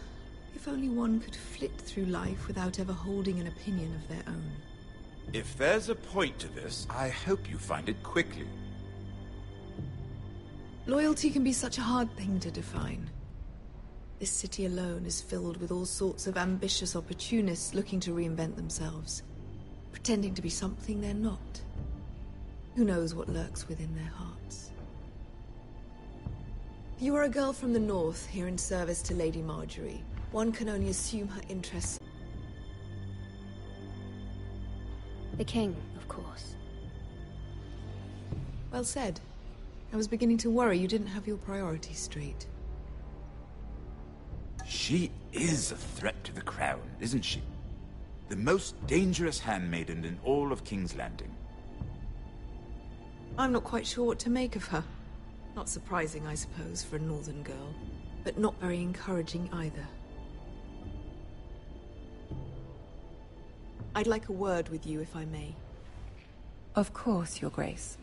If only one could flit through life without ever holding an opinion of their own. If there's a point to this, I hope you find it quickly. Loyalty can be such a hard thing to define. This city alone is filled with all sorts of ambitious opportunists looking to reinvent themselves, pretending to be something they're not. Who knows what lurks within their hearts? You are a girl from the north, here in service to Lady Marjorie. One can only assume her interests. The king, of course. Well said. I was beginning to worry you didn't have your priorities straight. She is a threat to the crown, isn't she? The most dangerous handmaiden in all of King's Landing. I'm not quite sure what to make of her. Not surprising, I suppose, for a northern girl, but not very encouraging either. I'd like a word with you, if I may. Of course, Your Grace.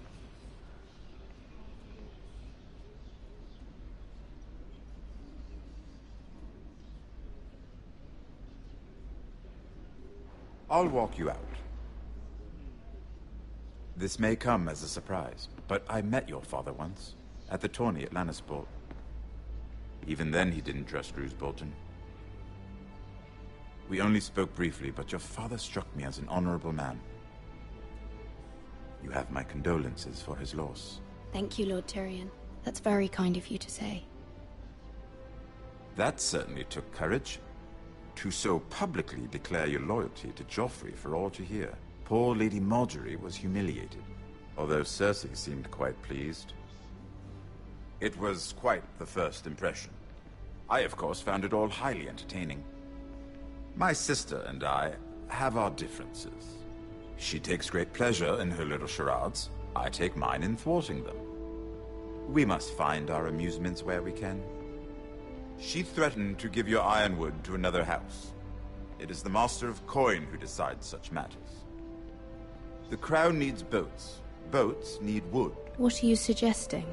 I'll walk you out. This may come as a surprise, but I met your father once, at the tourney at Lannisport. Even then he didn't trust Roose Bolton. We only spoke briefly, but your father struck me as an honorable man. You have my condolences for his loss. Thank you, Lord Tyrion. That's very kind of you to say. That certainly took courage. To so publicly declare your loyalty to Joffrey for all to hear. Poor Lady Margaery was humiliated, although Cersei seemed quite pleased. It was quite the first impression. I, of course, found it all highly entertaining. My sister and I have our differences. She takes great pleasure in her little charades. I take mine in thwarting them. We must find our amusements where we can. She threatened to give your ironwood to another house. It is the Master of Coin who decides such matters. The crown needs boats. Boats need wood. What are you suggesting?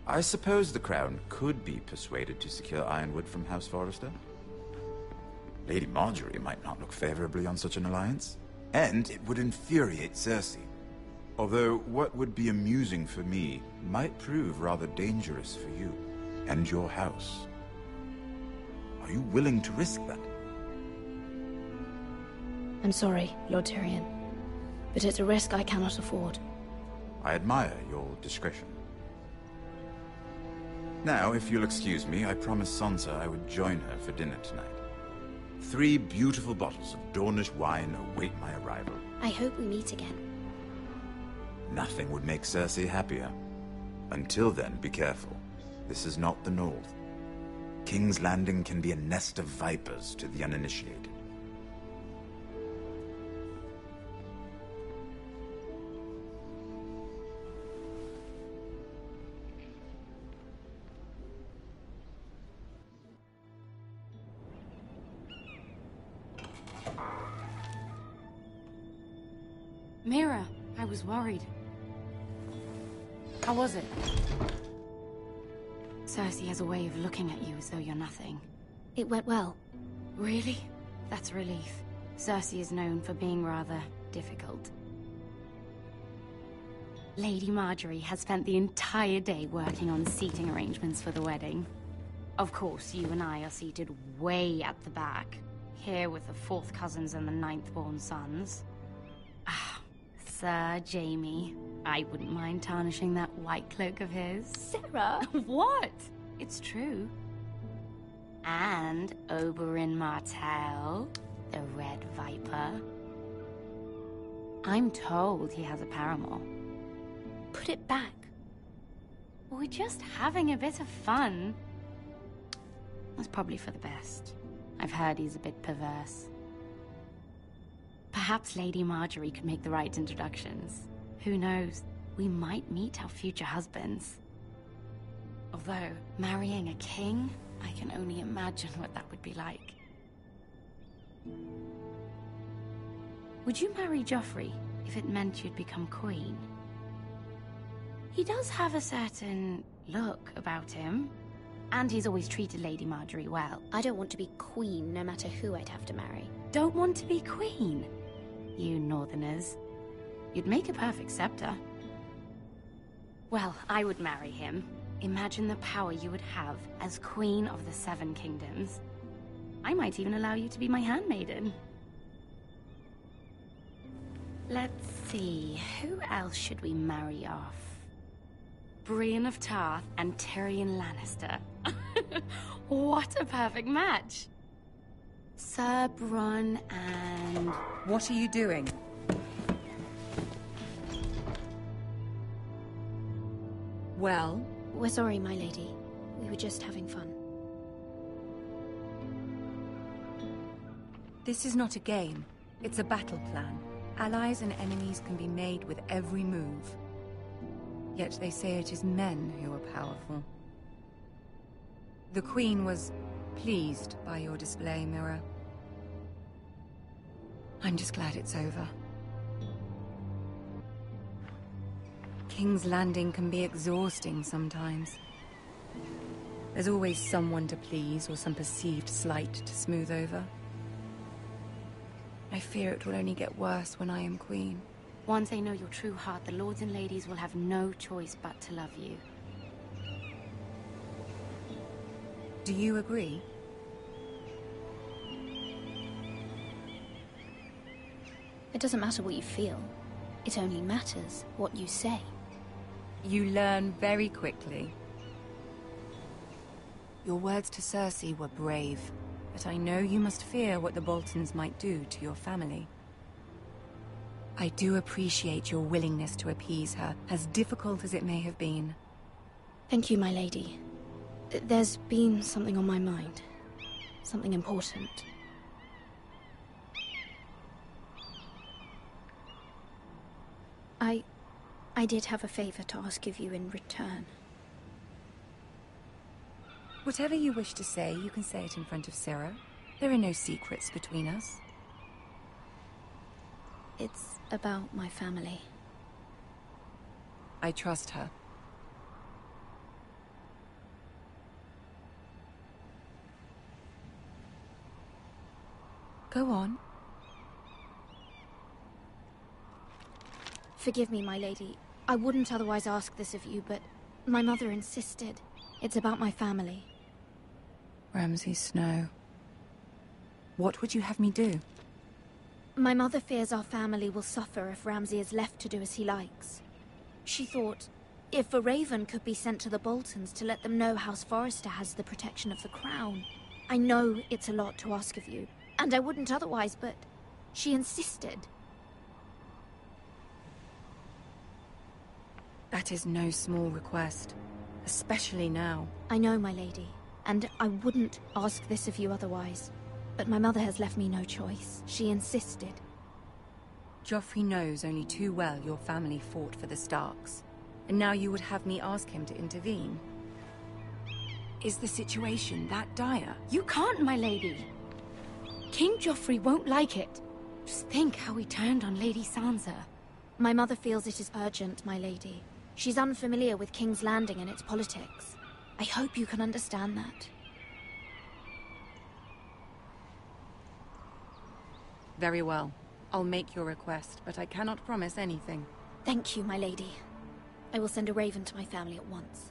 I suppose the crown could be persuaded to secure ironwood from House Forrester. Lady Margaery might not look favorably on such an alliance, and it would infuriate Cersei. Although what would be amusing for me might prove rather dangerous for you and your house. Are you willing to risk that? I'm sorry, Lord Tyrion, but it's a risk I cannot afford. I admire your discretion. Now, if you'll excuse me, I promised Sansa I would join her for dinner tonight. 3 beautiful bottles of Dornish wine await my arrival. I hope we meet again. Nothing would make Cersei happier. Until then, be careful. This is not the North. King's Landing can be a nest of vipers to the uninitiated. Mira, I was worried. How was it? Cersei has a way of looking at you as though you're nothing. It went well. Really? That's a relief. Cersei is known for being rather difficult. Lady Margaery has spent the entire day working on seating arrangements for the wedding. Of course, you and I are seated way at the back, here with the 4th cousins and the 9th-born sons. Ah, Sir Jaime. I wouldn't mind tarnishing that white cloak of his. Sarah! What? It's true. And Oberyn Martell, the Red Viper. I'm told he has a paramour. Put it back. We're just having a bit of fun. That's probably for the best. I've heard he's a bit perverse. Perhaps Lady Margaery could make the right introductions. Who knows? We might meet our future husbands. Although, marrying a king, I can only imagine what that would be like. Would you marry Joffrey if it meant you'd become queen? He does have a certain look about him, and he's always treated Lady Margaery well. I don't want to be queen, no matter who I'd have to marry. Don't want to be queen? You northerners. You'd make a perfect scepter. Well, I would marry him. Imagine the power you would have as Queen of the 7 Kingdoms. I might even allow you to be my handmaiden. Let's see, who else should we marry off? Brienne of Tarth and Tyrion Lannister. What a perfect match! Sir Bronn and... What are you doing? Well? We're sorry, my lady. We were just having fun. This is not a game. It's a battle plan. Allies and enemies can be made with every move. Yet they say it is men who are powerful. The Queen was pleased by your display, Mira. I'm just glad it's over. King's Landing can be exhausting sometimes. There's always someone to please or some perceived slight to smooth over. I fear it will only get worse when I am queen. Once they know your true heart, the lords and ladies will have no choice but to love you. Do you agree? It doesn't matter what you feel. It only matters what you say. You learn very quickly. Your words to Cersei were brave, but I know you must fear what the Boltons might do to your family. I do appreciate your willingness to appease her, as difficult as it may have been. Thank you, my lady. There's been something on my mind. Something important. I did have a favor to ask of you in return. Whatever you wish to say, you can say it in front of Sarah. There are no secrets between us. It's about my family. I trust her. Go on. Forgive me, my lady. I wouldn't otherwise ask this of you, but my mother insisted. It's about my family. Ramsay Snow. What would you have me do? My mother fears our family will suffer if Ramsay is left to do as he likes. She thought, if a raven could be sent to the Boltons to let them know House Forrester has the protection of the crown. I know it's a lot to ask of you, and I wouldn't otherwise, but she insisted. That is no small request, especially now. I know, my lady, and I wouldn't ask this of you otherwise. But my mother has left me no choice. She insisted. Joffrey knows only too well your family fought for the Starks. And now you would have me ask him to intervene? Is the situation that dire? You can't, my lady. King Joffrey won't like it. Just think how he turned on Lady Sansa. My mother feels it is urgent, my lady. She's unfamiliar with King's Landing and its politics. I hope you can understand that. Very well. I'll make your request, but I cannot promise anything. Thank you, my lady. I will send a raven to my family at once.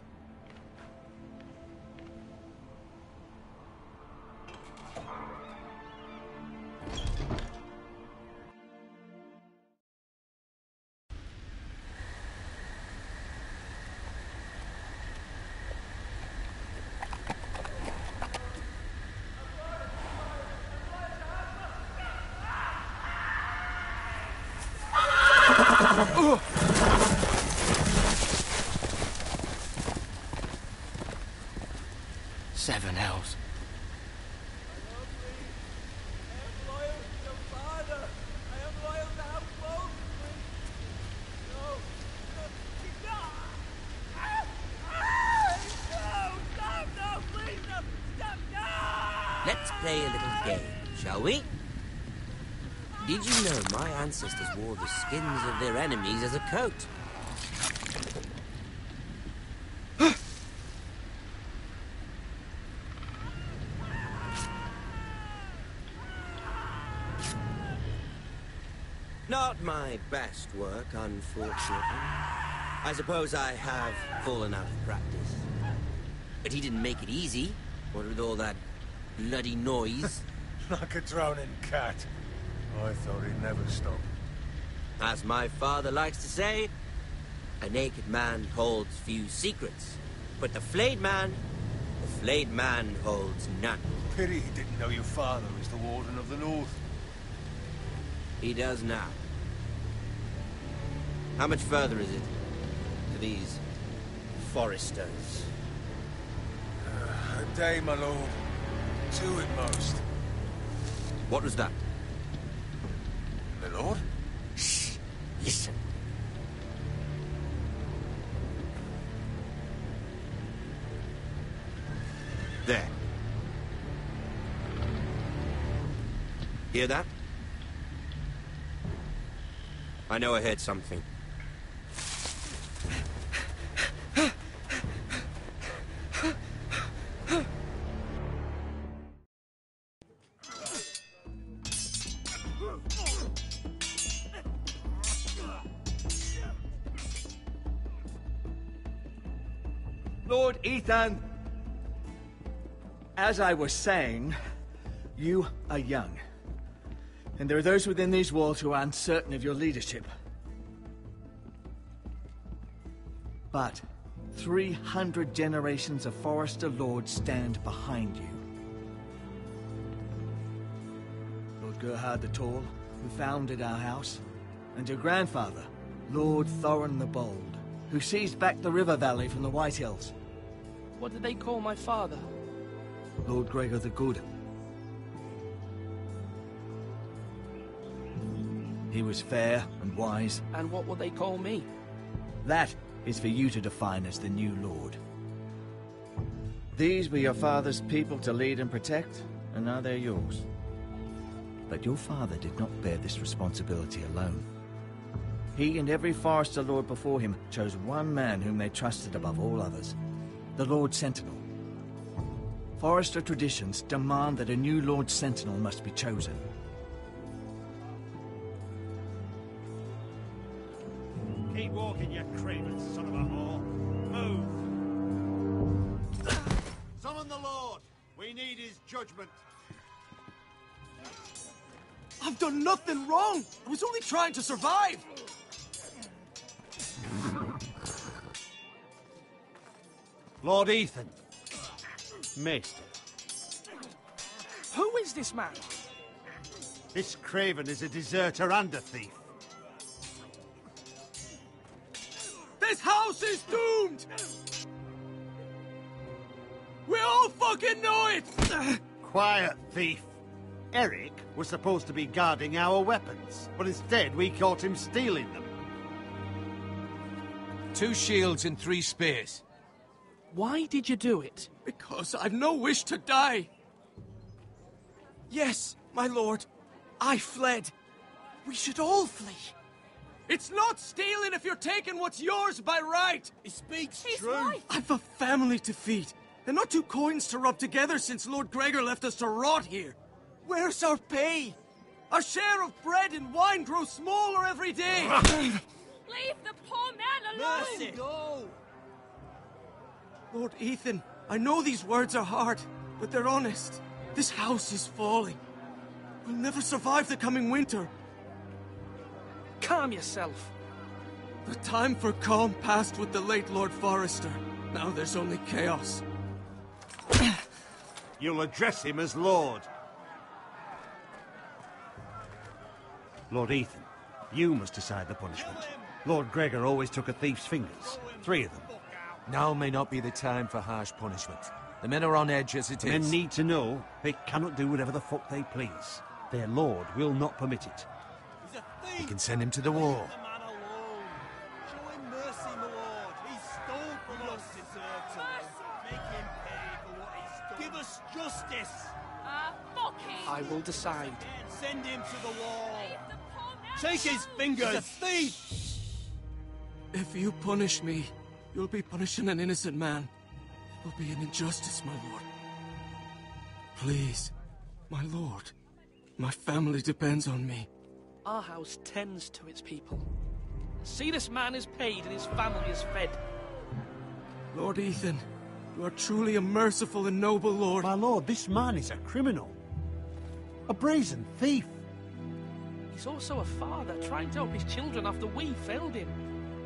Seven hells. Let's play a little game, shall we? Did you know my ancestors wore the skins of their enemies as a coat? Not my best work, unfortunately. I suppose I have fallen out of practice. But he didn't make it easy, what with all that bloody noise. Like a drowning cat. I thought he'd never stop. As my father likes to say, a naked man holds few secrets. But the flayed man holds none. Pity he didn't know your father is the Warden of the North. He does now. How much further is it to these Foresters? A day, my lord. Two at most. What was that? My lord? Shh! Listen. There. Hear that? I know I heard something. Lord Ethan! As I was saying, you are young. And there are those within these walls who are uncertain of your leadership. But 300 generations of Forester Lords stand behind you. Lord Gerhard the Tall, who founded our house, and your grandfather, Lord Thorin the Bold, who seized back the river valley from the White Hills. What did they call my father? Lord Gregor the Good. He was fair and wise. And what will they call me? That is for you to define as the new lord. These were your father's people to lead and protect, and now they're yours. But your father did not bear this responsibility alone. He and every Forester Lord before him chose one man whom they trusted above all others, the Lord Sentinel. Forester traditions demand that a new Lord Sentinel must be chosen. Keep walking, you craven son of a whore. Move! Summon the Lord! We need his judgment. I've done nothing wrong! I was only trying to survive! Lord Ethan. Maester. Who is this man? This craven is a deserter and a thief. This house is doomed! We all fucking know it! Quiet, thief. Eric was supposed to be guarding our weapons, but instead we caught him stealing them. 2 shields and 3 spears. Why did you do it? Because I've no wish to die. Yes, my lord. I fled. We should all flee. It's not stealing if you're taking what's yours by right. He speaks He's true. right. I've a family to feed, and not 2 coins to rub together since Lord Gregor left us to rot here. Where's our pay? Our share of bread and wine grows smaller every day. Leave the poor man alone! Mercy. Go. Lord Ethan, I know these words are hard, but they're honest. This house is falling. We'll never survive the coming winter. Calm yourself. The time for calm passed with the late Lord Forester. Now there's only chaos. You'll address him as Lord. Lord Ethan, you must decide the punishment. Lord Gregor always took a thief's fingers. 3 of them. Now may not be the time for harsh punishment. The men are on edge as it is. Men need to know they cannot do whatever the fuck they please. Their lord will not permit it. You can send him to the wall. Show him mercy, my lord. He stole from us. Make him pay for what he stole. Give us justice. Fuck him! I will decide. Send him to the wall. Take his fingers. He's a thief. If you punish me, you'll be punishing an innocent man. It will be an injustice, my lord. Please, my lord. My family depends on me. Our house tends to its people. See, this man is paid and his family is fed. Lord Ethan, you are truly a merciful and noble lord. My lord, this man is a criminal. A brazen thief. He's also a father trying to help his children after we failed him.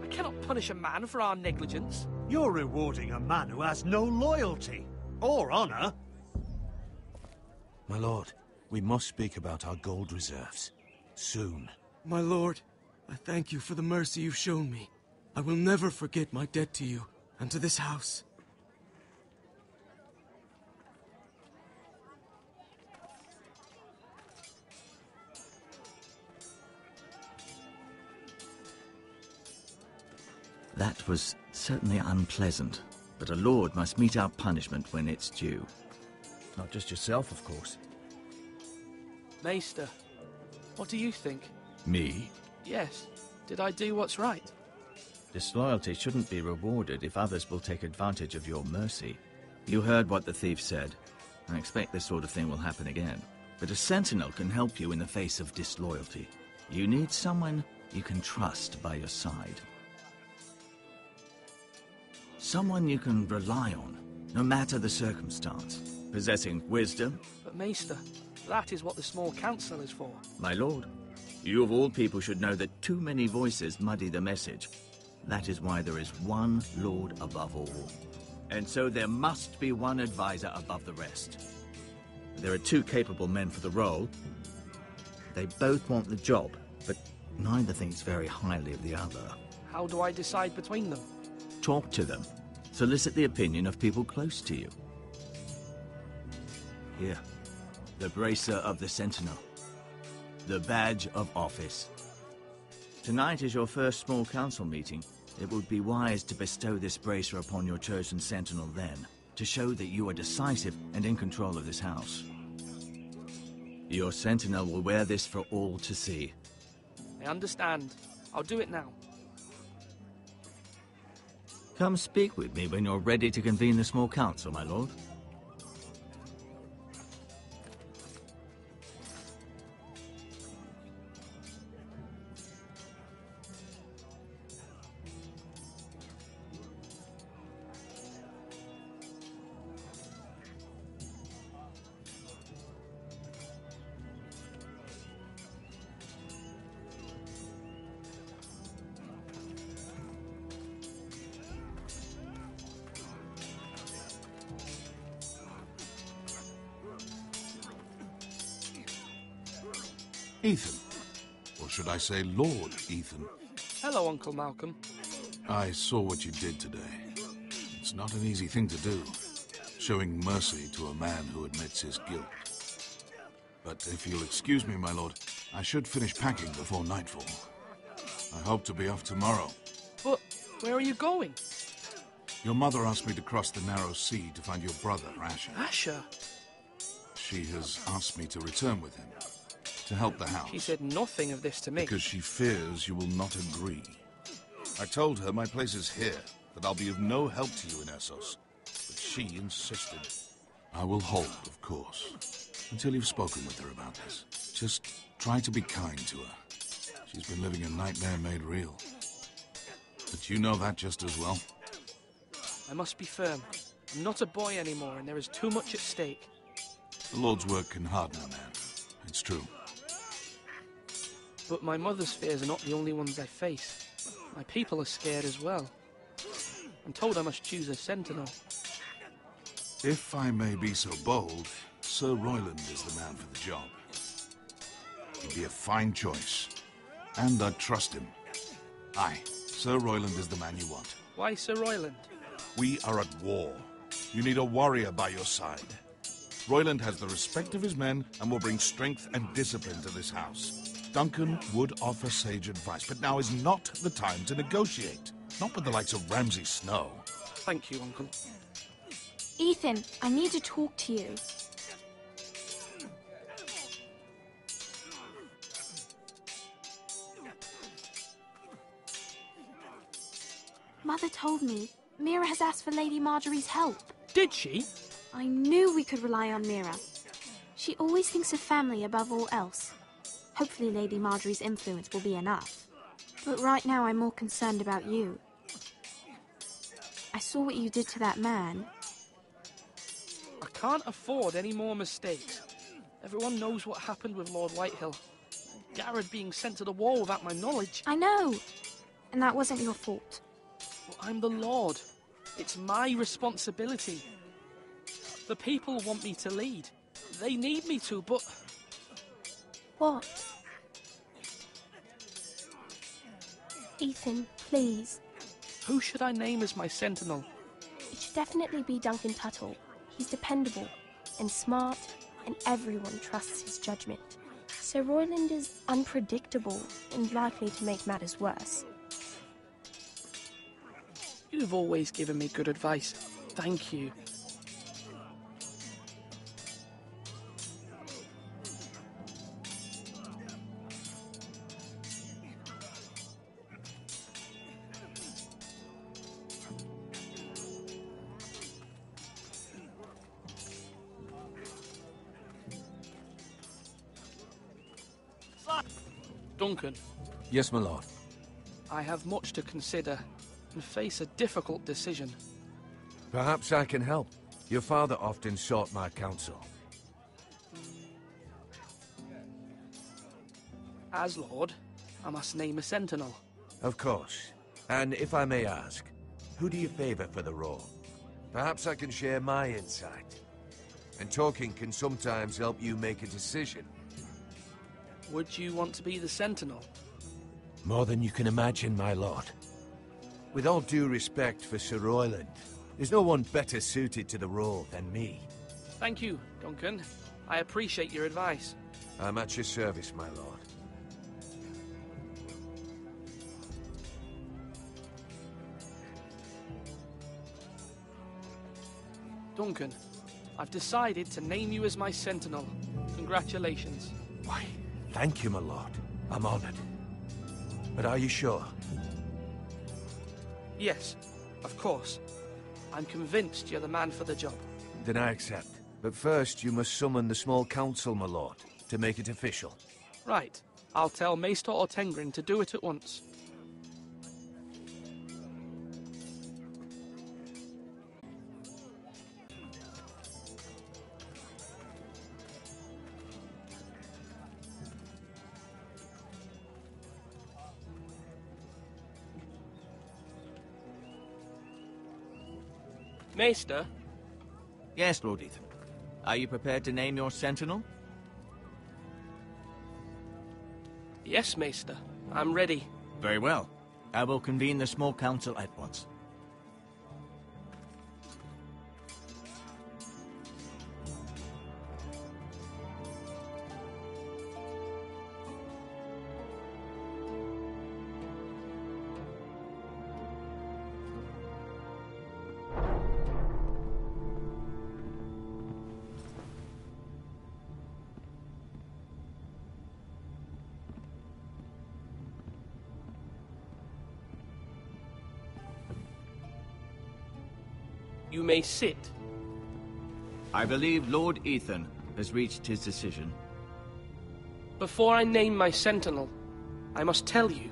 I cannot punish a man for our negligence. You're rewarding a man who has no loyalty or honor. My lord, we must speak about our gold reserves. Soon. My lord, I thank you for the mercy you've shown me. I will never forget my debt to you and to this house. That was certainly unpleasant, but a lord must mete out punishment when it's due. Not just yourself, of course. Maester, what do you think? Me? Yes. Did I do what's right? Disloyalty shouldn't be rewarded if others will take advantage of your mercy. You heard what the thief said. I expect this sort of thing will happen again. But a sentinel can help you in the face of disloyalty. You need someone you can trust by your side. Someone you can rely on, no matter the circumstance. Possessing wisdom. But Maester, that is what the small council is for. My lord, you of all people should know that too many voices muddy the message. That is why there is one lord above all. And so there must be one advisor above the rest. There are two capable men for the role. They both want the job, but neither thinks very highly of the other. How do I decide between them? Talk to them. Solicit the opinion of people close to you. Here, the bracer of the Sentinel. The badge of office. Tonight is your first small council meeting. It would be wise to bestow this bracer upon your chosen Sentinel then, to show that you are decisive and in control of this house. Your Sentinel will wear this for all to see. I understand. I'll do it now. Come speak with me when you're ready to convene the small council, my lord. Ethan. Or should I say Lord Ethan? Hello, Uncle Malcolm. I saw what you did today. It's not an easy thing to do, showing mercy to a man who admits his guilt. But if you'll excuse me, my lord, I should finish packing before nightfall. I hope to be off tomorrow. But where are you going? Your mother asked me to cross the narrow sea to find your brother, Asher. Asher? She has asked me to return with him, to help the house. She said nothing of this to me. Because she fears you will not agree. I told her my place is here, that I'll be of no help to you in Essos. But she insisted. I will hold, of course, until you've spoken with her about this. Just try to be kind to her. She's been living a nightmare made real. But you know that just as well. I must be firm. I'm not a boy anymore, and there is too much at stake. The Lord's work can harden a man. It's true. But my mother's fears are not the only ones I face. My people are scared as well. I'm told I must choose a sentinel. If I may be so bold, Sir Royland is the man for the job. He'd be a fine choice. And I'd trust him. Aye, Sir Royland is the man you want. Why Sir Royland? We are at war. You need a warrior by your side. Royland has the respect of his men and will bring strength and discipline to this house. Duncan would offer sage advice, but now is not the time to negotiate. Not with the likes of Ramsay Snow. Thank you, Uncle. Ethan, I need to talk to you. Mother told me Mira has asked for Lady Marjorie's help. Did she? I knew we could rely on Mira. She always thinks of family above all else. Hopefully Lady Marjorie's influence will be enough. But right now I'm more concerned about you. I saw what you did to that man. I can't afford any more mistakes. Everyone knows what happened with Lord Whitehill. Garrett being sent to the war without my knowledge. I know. And that wasn't your fault. Well, I'm the Lord. It's my responsibility. The people want me to lead. They need me to, but... What? Ethan, please. Who should I name as my sentinel? It should definitely be Duncan Tuttle. He's dependable and smart, and everyone trusts his judgment. Sir Royland is unpredictable and likely to make matters worse. You've always given me good advice. Thank you. Duncan. Yes, my lord. I have much to consider and face a difficult decision. Perhaps I can help. Your father often sought my counsel. As Lord, I must name a sentinel. Of course. And if I may ask, who do you favor for the role? Perhaps I can share my insight. And talking can sometimes help you make a decision. Would you want to be the sentinel? More than you can imagine, my lord. With all due respect for Sir Royland, there's no one better suited to the role than me. Thank you, Duncan. I appreciate your advice. I'm at your service, my lord. Duncan, I've decided to name you as my sentinel. Congratulations. Why, thank you, my lord. I'm honored. But are you sure? Yes, of course. I'm convinced you're the man for the job. Then I accept. But first, you must summon the small council, my lord, to make it official. Right. I'll tell Maester Ortengrin to do it at once. Maester? Yes, Lord Ethan. Are you prepared to name your sentinel? Yes, Maester. I'm ready. Very well. I will convene the small council at once. You may sit. I believe Lord Ethan has reached his decision. Before I name my sentinel, I must tell you.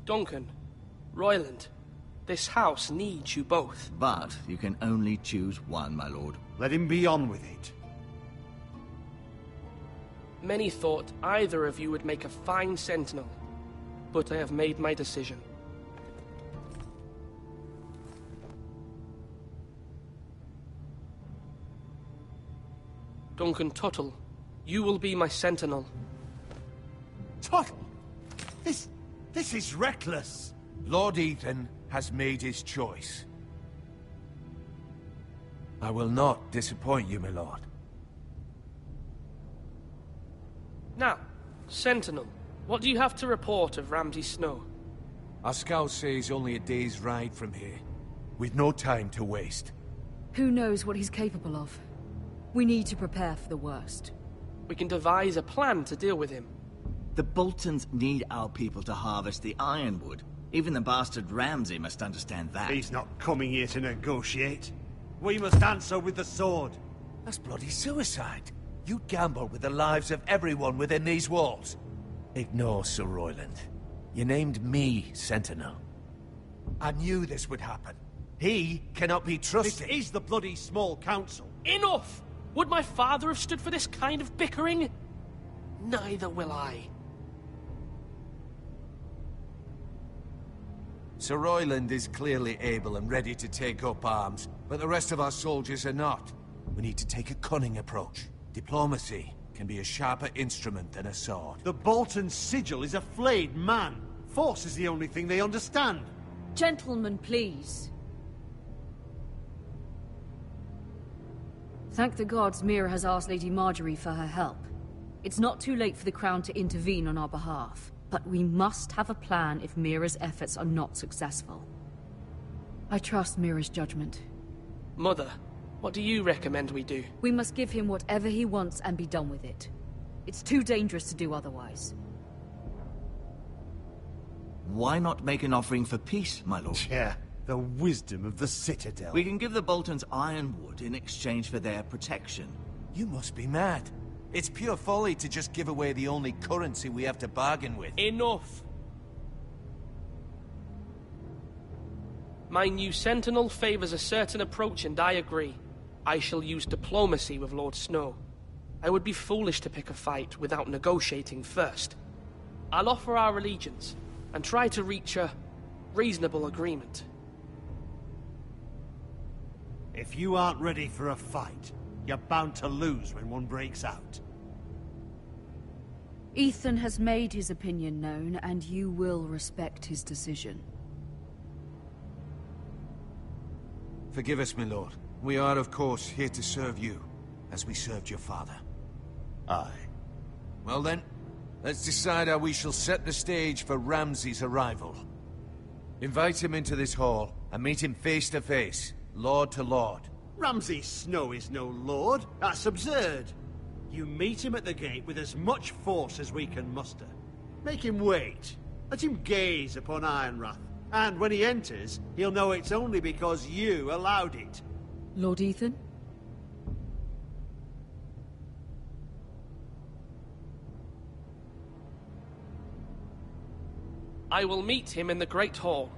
Duncan, Royland, this house needs you both. But you can only choose one, my lord. Let him be on with it. Many thought either of you would make a fine sentinel, but I have made my decision. Duncan Tuttle, you will be my sentinel. Tuttle? This is reckless. Lord Ethan has made his choice. I will not disappoint you, my lord. Now, Sentinel, what do you have to report of Ramsay Snow? Our scouts say he's only a day's ride from here, with no time to waste. Who knows what he's capable of? We need to prepare for the worst. We can devise a plan to deal with him. The Boltons need our people to harvest the ironwood. Even the bastard Ramsay must understand that. He's not coming here to negotiate. We must answer with the sword. That's bloody suicide. You gamble with the lives of everyone within these walls. Ignore Sir Royland. You named me Sentinel. I knew this would happen. He cannot be trusted. This is the bloody small council. Enough! Would my father have stood for this kind of bickering? Neither will I. Sir Royland is clearly able and ready to take up arms, but the rest of our soldiers are not. We need to take a cunning approach. Diplomacy can be a sharper instrument than a sword. The Bolton sigil is a flayed man. Force is the only thing they understand. Gentlemen, please. Thank the gods Mira has asked Lady Marjorie for her help. It's not too late for the Crown to intervene on our behalf. But we must have a plan if Mira's efforts are not successful. I trust Mira's judgment. Mother, what do you recommend we do? We must give him whatever he wants and be done with it. It's too dangerous to do otherwise. Why not make an offering for peace, my lord? Yeah, the wisdom of the Citadel. We can give the Boltons ironwood in exchange for their protection. You must be mad. It's pure folly to just give away the only currency we have to bargain with. Enough! My new sentinel favors a certain approach, and I agree. I shall use diplomacy with Lord Snow. I would be foolish to pick a fight without negotiating first. I'll offer our allegiance, and try to reach a reasonable agreement. If you aren't ready for a fight, you're bound to lose when one breaks out. Ethan has made his opinion known, and you will respect his decision. Forgive us, my lord. We are, of course, here to serve you, as we served your father. Aye. Well then, let's decide how we shall set the stage for Ramsay's arrival. Invite him into this hall, and meet him face to face, lord to lord. Ramsay Snow is no lord. That's absurd. You meet him at the gate with as much force as we can muster. Make him wait. Let him gaze upon Ironrath. And when he enters, he'll know it's only because you allowed it. Lord Ethan? I will meet him in the Great Hall.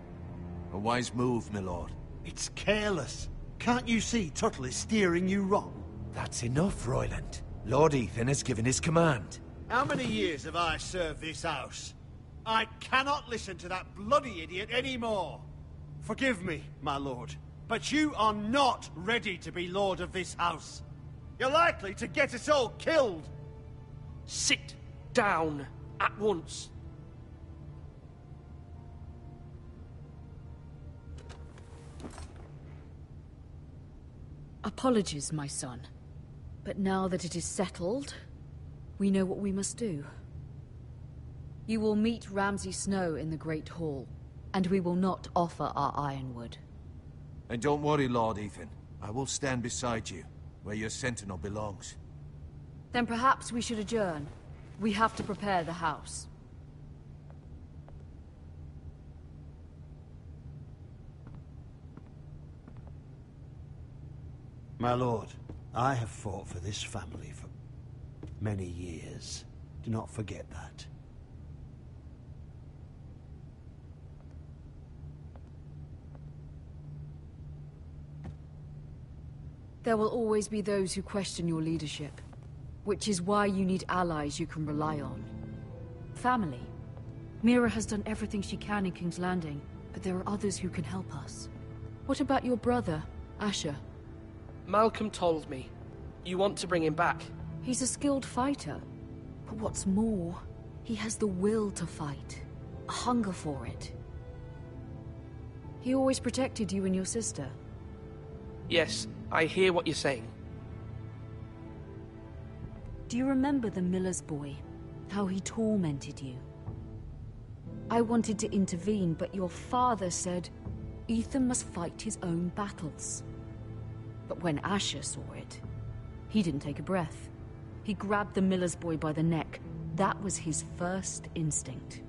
A wise move, my lord. It's careless. Can't you see Tuttle is steering you wrong? That's enough, Royland. Lord Ethan has given his command. How many years have I served this house? I cannot listen to that bloody idiot anymore. Forgive me, my lord, but you are not ready to be lord of this house. You're likely to get us all killed. Sit down at once. Apologies, my son. But now that it is settled, we know what we must do. You will meet Ramsay Snow in the Great Hall, and we will not offer our ironwood. And don't worry, Lord Ethan. I will stand beside you, where your sentinel belongs. Then perhaps we should adjourn. We have to prepare the house. My lord, I have fought for this family for many years. Do not forget that. There will always be those who question your leadership, which is why you need allies you can rely on. Family. Mira has done everything she can in King's Landing, but there are others who can help us. What about your brother, Asher? Malcolm told me. You want to bring him back? He's a skilled fighter. But what's more, he has the will to fight. A hunger for it. He always protected you and your sister. Yes, I hear what you're saying. Do you remember the miller's boy? How he tormented you? I wanted to intervene, but your father said Ethan must fight his own battles. But when Asher saw it, he didn't take a breath. He grabbed the miller's boy by the neck. That was his first instinct.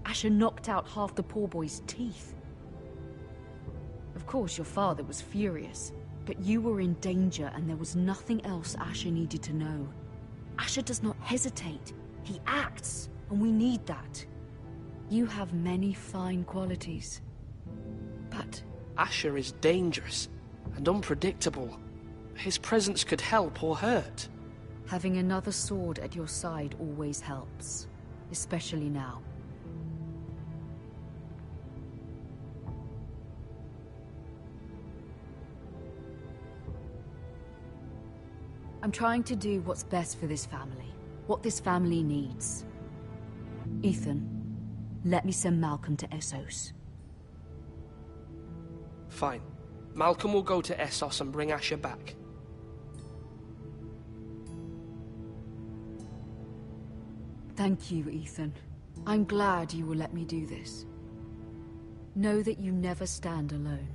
Asher knocked out half the poor boy's teeth. Of course, your father was furious, but you were in danger and there was nothing else Asher needed to know. Asher does not hesitate. He acts, and we need that. You have many fine qualities, but... Asher is dangerous and unpredictable. His presence could help or hurt. Having another sword at your side always helps, especially now. I'm trying to do what's best for this family, what this family needs. Ethan, let me send Malcolm to Essos. Fine. Malcolm will go to Essos and bring Asher back. Thank you, Ethan. I'm glad you will let me do this. Know that you never stand alone.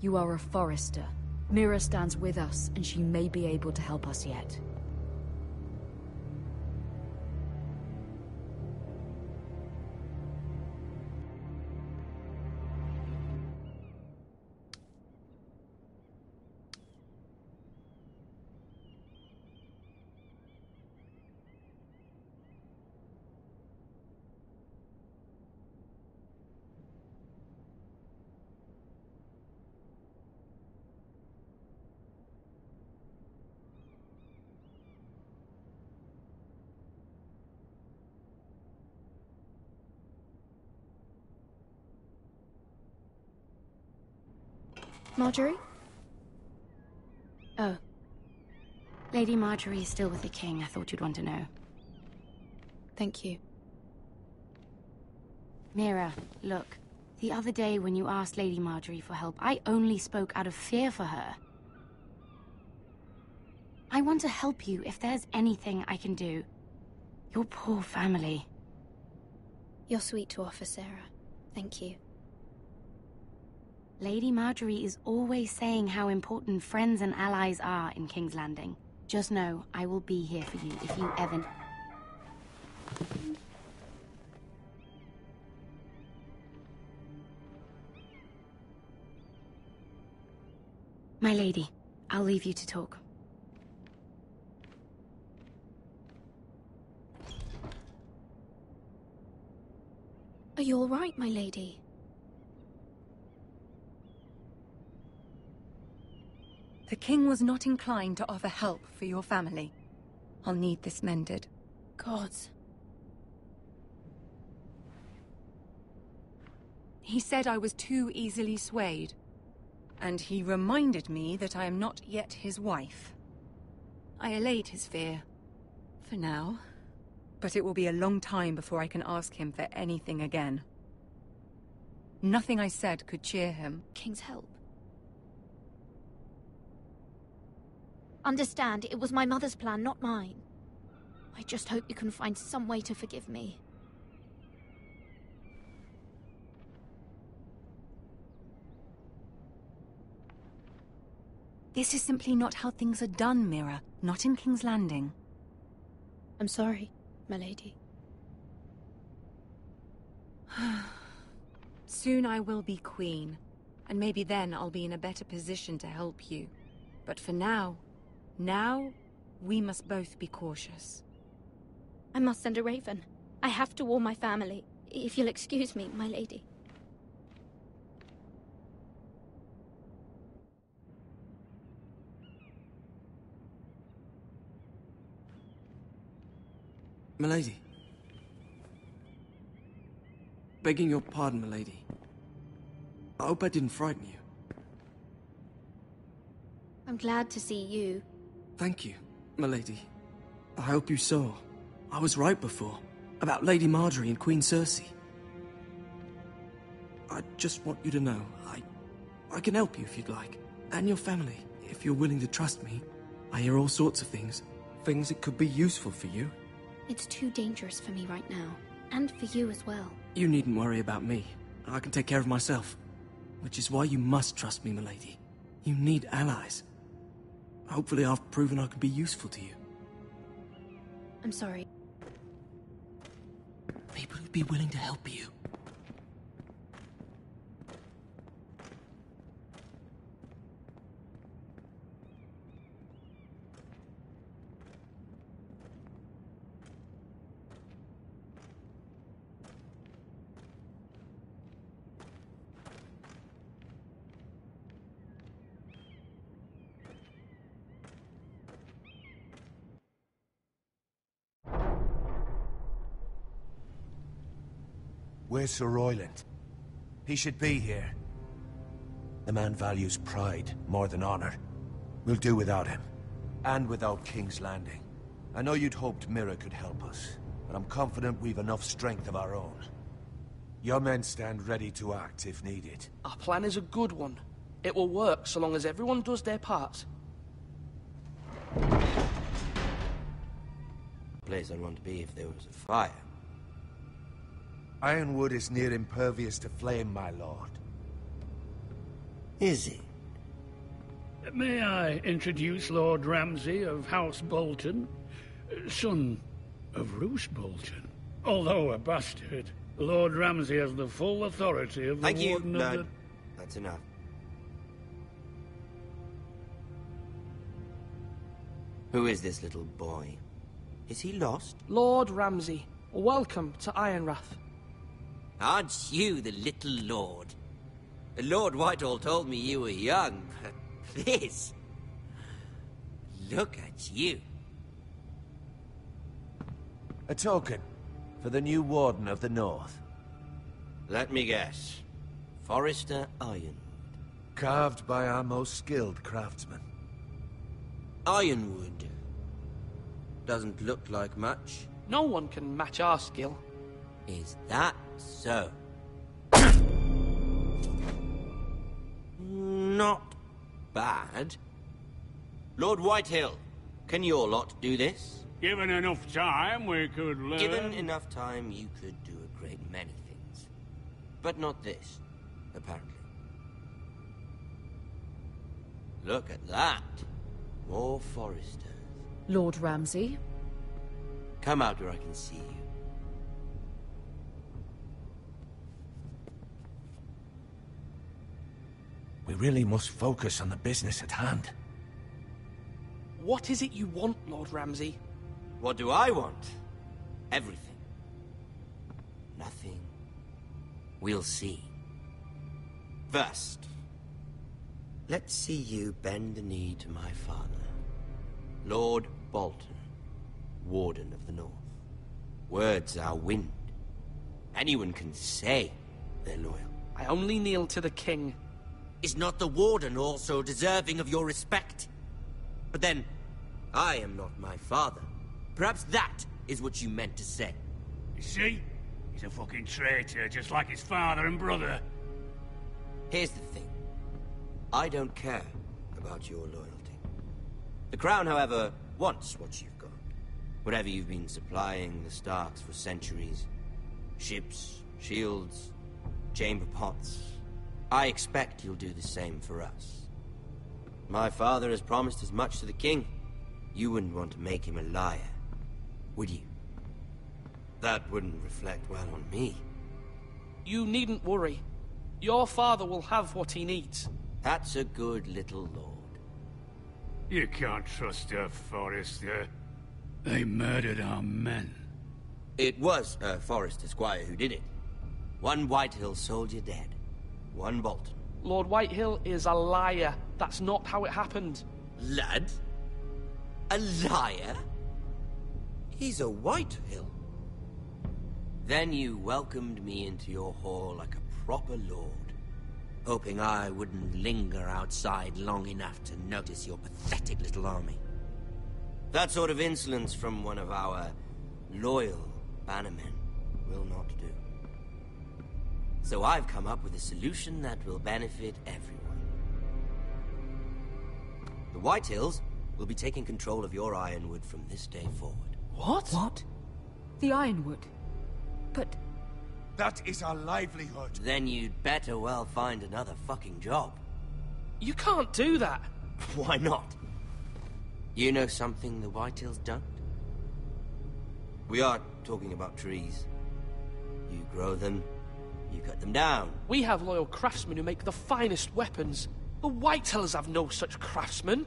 You are a Forrester. Mira stands with us, and she may be able to help us yet. Marjorie? Oh. Lady Marjorie is still with the king. I thought you'd want to know. Thank you. Mira, look. The other day when you asked Lady Marjorie for help, I only spoke out of fear for her. I want to help you if there's anything I can do. Your poor family. You're sweet to offer, Sarah. Thank you. Lady Marjorie is always saying how important friends and allies are in King's Landing. Just know, I will be here for you if you ever... My lady, I'll leave you to talk. Are you all right, my lady? The king was not inclined to offer help for your family. I'll need this mended. Gods. He said I was too easily swayed. And he reminded me that I am not yet his wife. I allayed his fear. For now. But it will be a long time before I can ask him for anything again. Nothing I said could cheer him. King's help. Understand, it was my mother's plan, not mine. I just hope you can find some way to forgive me. This is simply not how things are done, Mira. Not in King's Landing. I'm sorry, my lady. Soon I will be queen, and maybe then I'll be in a better position to help you. But for now, we must both be cautious. I must send a raven. I have to warn my family. If you'll excuse me, my lady. Milady. Begging your pardon, milady. I hope I didn't frighten you. I'm glad to see you. Thank you, milady. I hope you saw. I was right before. About Lady Marjorie and Queen Cersei. I just want you to know, I can help you if you'd like. And your family, if you're willing to trust me. I hear all sorts of things. Things that could be useful for you. It's too dangerous for me right now. And for you as well. You needn't worry about me. I can take care of myself. Which is why you must trust me, milady. You need allies. Hopefully I've proven I can be useful to you. I'm sorry. People who'd be willing to help you. Where's Sir Royland? He should be here. The man values pride more than honor. We'll do without him. And without King's Landing. I know you'd hoped Mira could help us, but I'm confident we've enough strength of our own. Your men stand ready to act if needed. Our plan is a good one. It will work so long as everyone does their part. Place I'd want to be if there was a fire. Ironwood is near impervious to flame, my lord. Is it? May I introduce Lord Ramsay of House Bolton, son of Roose Bolton? Although a bastard, Lord Ramsay has the full authority of the Thank you. Warden No, of the... that's enough. Who is this little boy? Is he lost? Lord Ramsay, welcome to Ironrath. Aren't you the little lord? Lord Whitehall told me you were young, but this... Look at you. A token for the new Warden of the North. Let me guess. Forrester Ironwood. Carved by our most skilled craftsmen. Ironwood. Doesn't look like much. No one can match our skill. Is that so? Not bad. Lord Whitehill, can your lot do this? Given enough time, we could learn... Given enough time, you could do a great many things. But not this, apparently. Look at that. More Foresters. Lord Ramsay? Come out where I can see you. We really must focus on the business at hand. What is it you want, Lord Ramsay? What do I want? Everything. Nothing. We'll see. First, let's see you bend the knee to my father, Lord Bolton, Warden of the North. Words are wind. Anyone can say they're loyal. I only kneel to the king. Is not the Warden also deserving of your respect? But then, I am not my father. Perhaps that is what you meant to say. You see? He's a fucking traitor, just like his father and brother. Here's the thing. I don't care about your loyalty. The Crown, however, wants what you've got. Whatever you've been supplying the Starks for centuries. Ships, shields, chamber pots. I expect you'll do the same for us. My father has promised as much to the king. You wouldn't want to make him a liar, would you? That wouldn't reflect well on me. You needn't worry. Your father will have what he needs. That's a good little lord. You can't trust her, Forrester. They murdered our men. It was a Forrester Squire who did it. One Whitehill soldier dead. One Bolton. Lord Whitehill is a liar. That's not how it happened. Lad? A liar? He's a Whitehill. Then you welcomed me into your hall like a proper lord, hoping I wouldn't linger outside long enough to notice your pathetic little army. That sort of insolence from one of our loyal bannermen will not do. So I've come up with a solution that will benefit everyone. The Whitehills will be taking control of your Ironwood from this day forward. What? What? The Ironwood? But... That is our livelihood. Then you'd better well find another fucking job. You can't do that. Why not? You know something the Whitehills don't? We are talking about trees. You grow them, you cut them down. We have loyal craftsmen who make the finest weapons. The Whitehills have no such craftsmen.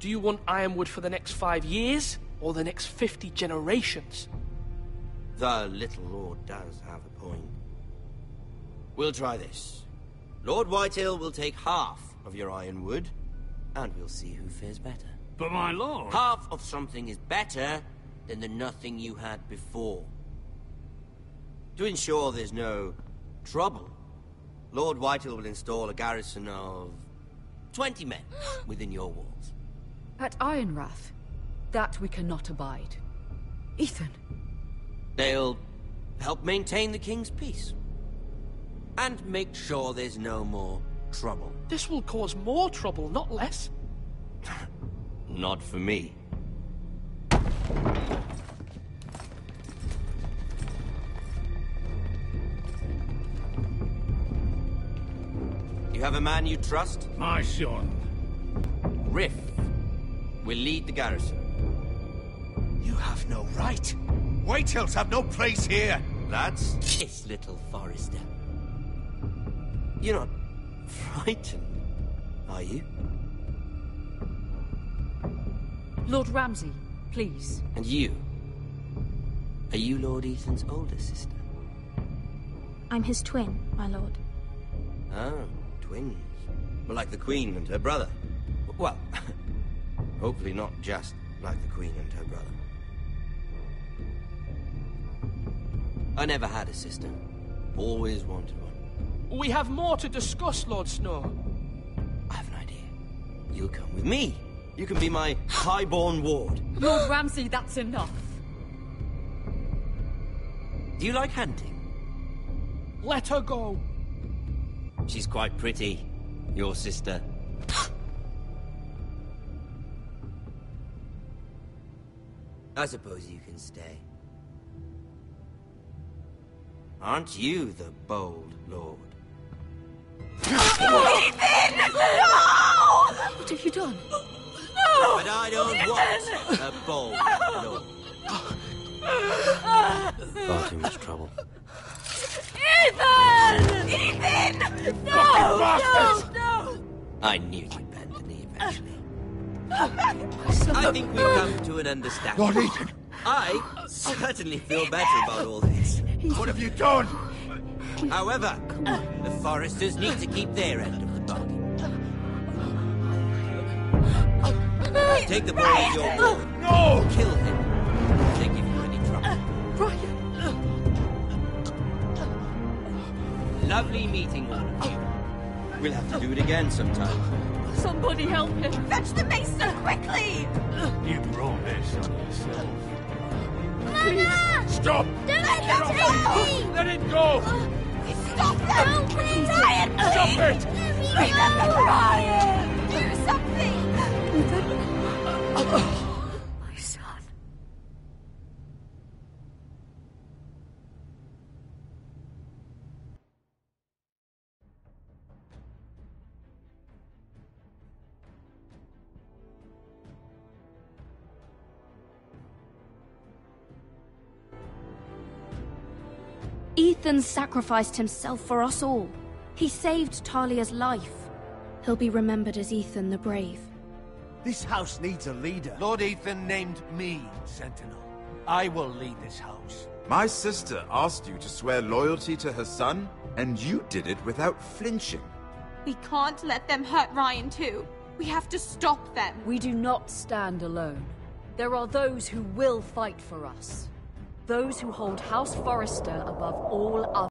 Do you want Ironwood for the next 5 years, or the next 50 generations? The little lord does have a point. We'll try this. Lord Whitehill will take half of your Ironwood, and we'll see who fares better. But my lord... Half of something is better than the nothing you had before. To ensure there's no trouble, Lord Whitehill will install a garrison of 20 men within your walls. At Ironrath? That we cannot abide. Ethan. They'll help maintain the king's peace. And make sure there's no more trouble. This will cause more trouble, not less. Not for me. You have a man you trust? My son. Riff will lead the garrison. You have no right. Whitehills have no place here. Lads, this little Forrester. You're not frightened, are you? Lord Ramsay, please. And you? Are you Lord Ethan's older sister? I'm his twin, my lord. Oh, twins. Well, like the Queen and her brother. Well, hopefully not just like the Queen and her brother. I never had a sister. Always wanted one. We have more to discuss, Lord Snow. I have an idea. You'll come with me. You can be my highborn ward. Lord Ramsay, that's enough. Do you like hunting? Let her go. She's quite pretty, your sister. I suppose you can stay. Aren't you the bold lord? Ethan! No! What have you done? No! But I don't want a bold lord. Far too much trouble. Ethan! Ethan! No! No! No! I knew you'd bend the knee eventually. I think we've come to an understanding. Lord Ethan! I certainly feel better about all this. What have you done? However, the Foresters need to keep their end of the bargain. Take the boy as your boy. No! Kill him. If they give you any trouble. Brian! Lovely meeting all of you. We'll have to do it again sometime. Somebody help him! Fetch the mason quickly! You brought this on yourself. Mama! Stop! Don't let them take me! Let it go! Stop them! Please! Brian, please! Stop it! Leave them, Brian! Do something! My son. Ethan sacrificed himself for us all. He saved Talia's life. He'll be remembered as Ethan the Brave. This house needs a leader. Lord Ethan named me Sentinel. I will lead this house. My sister asked you to swear loyalty to her son, and you did it without flinching. We can't let them hurt Ryan too. We have to stop them. We do not stand alone. There are those who will fight for us. Those who hold House Forrester above all others.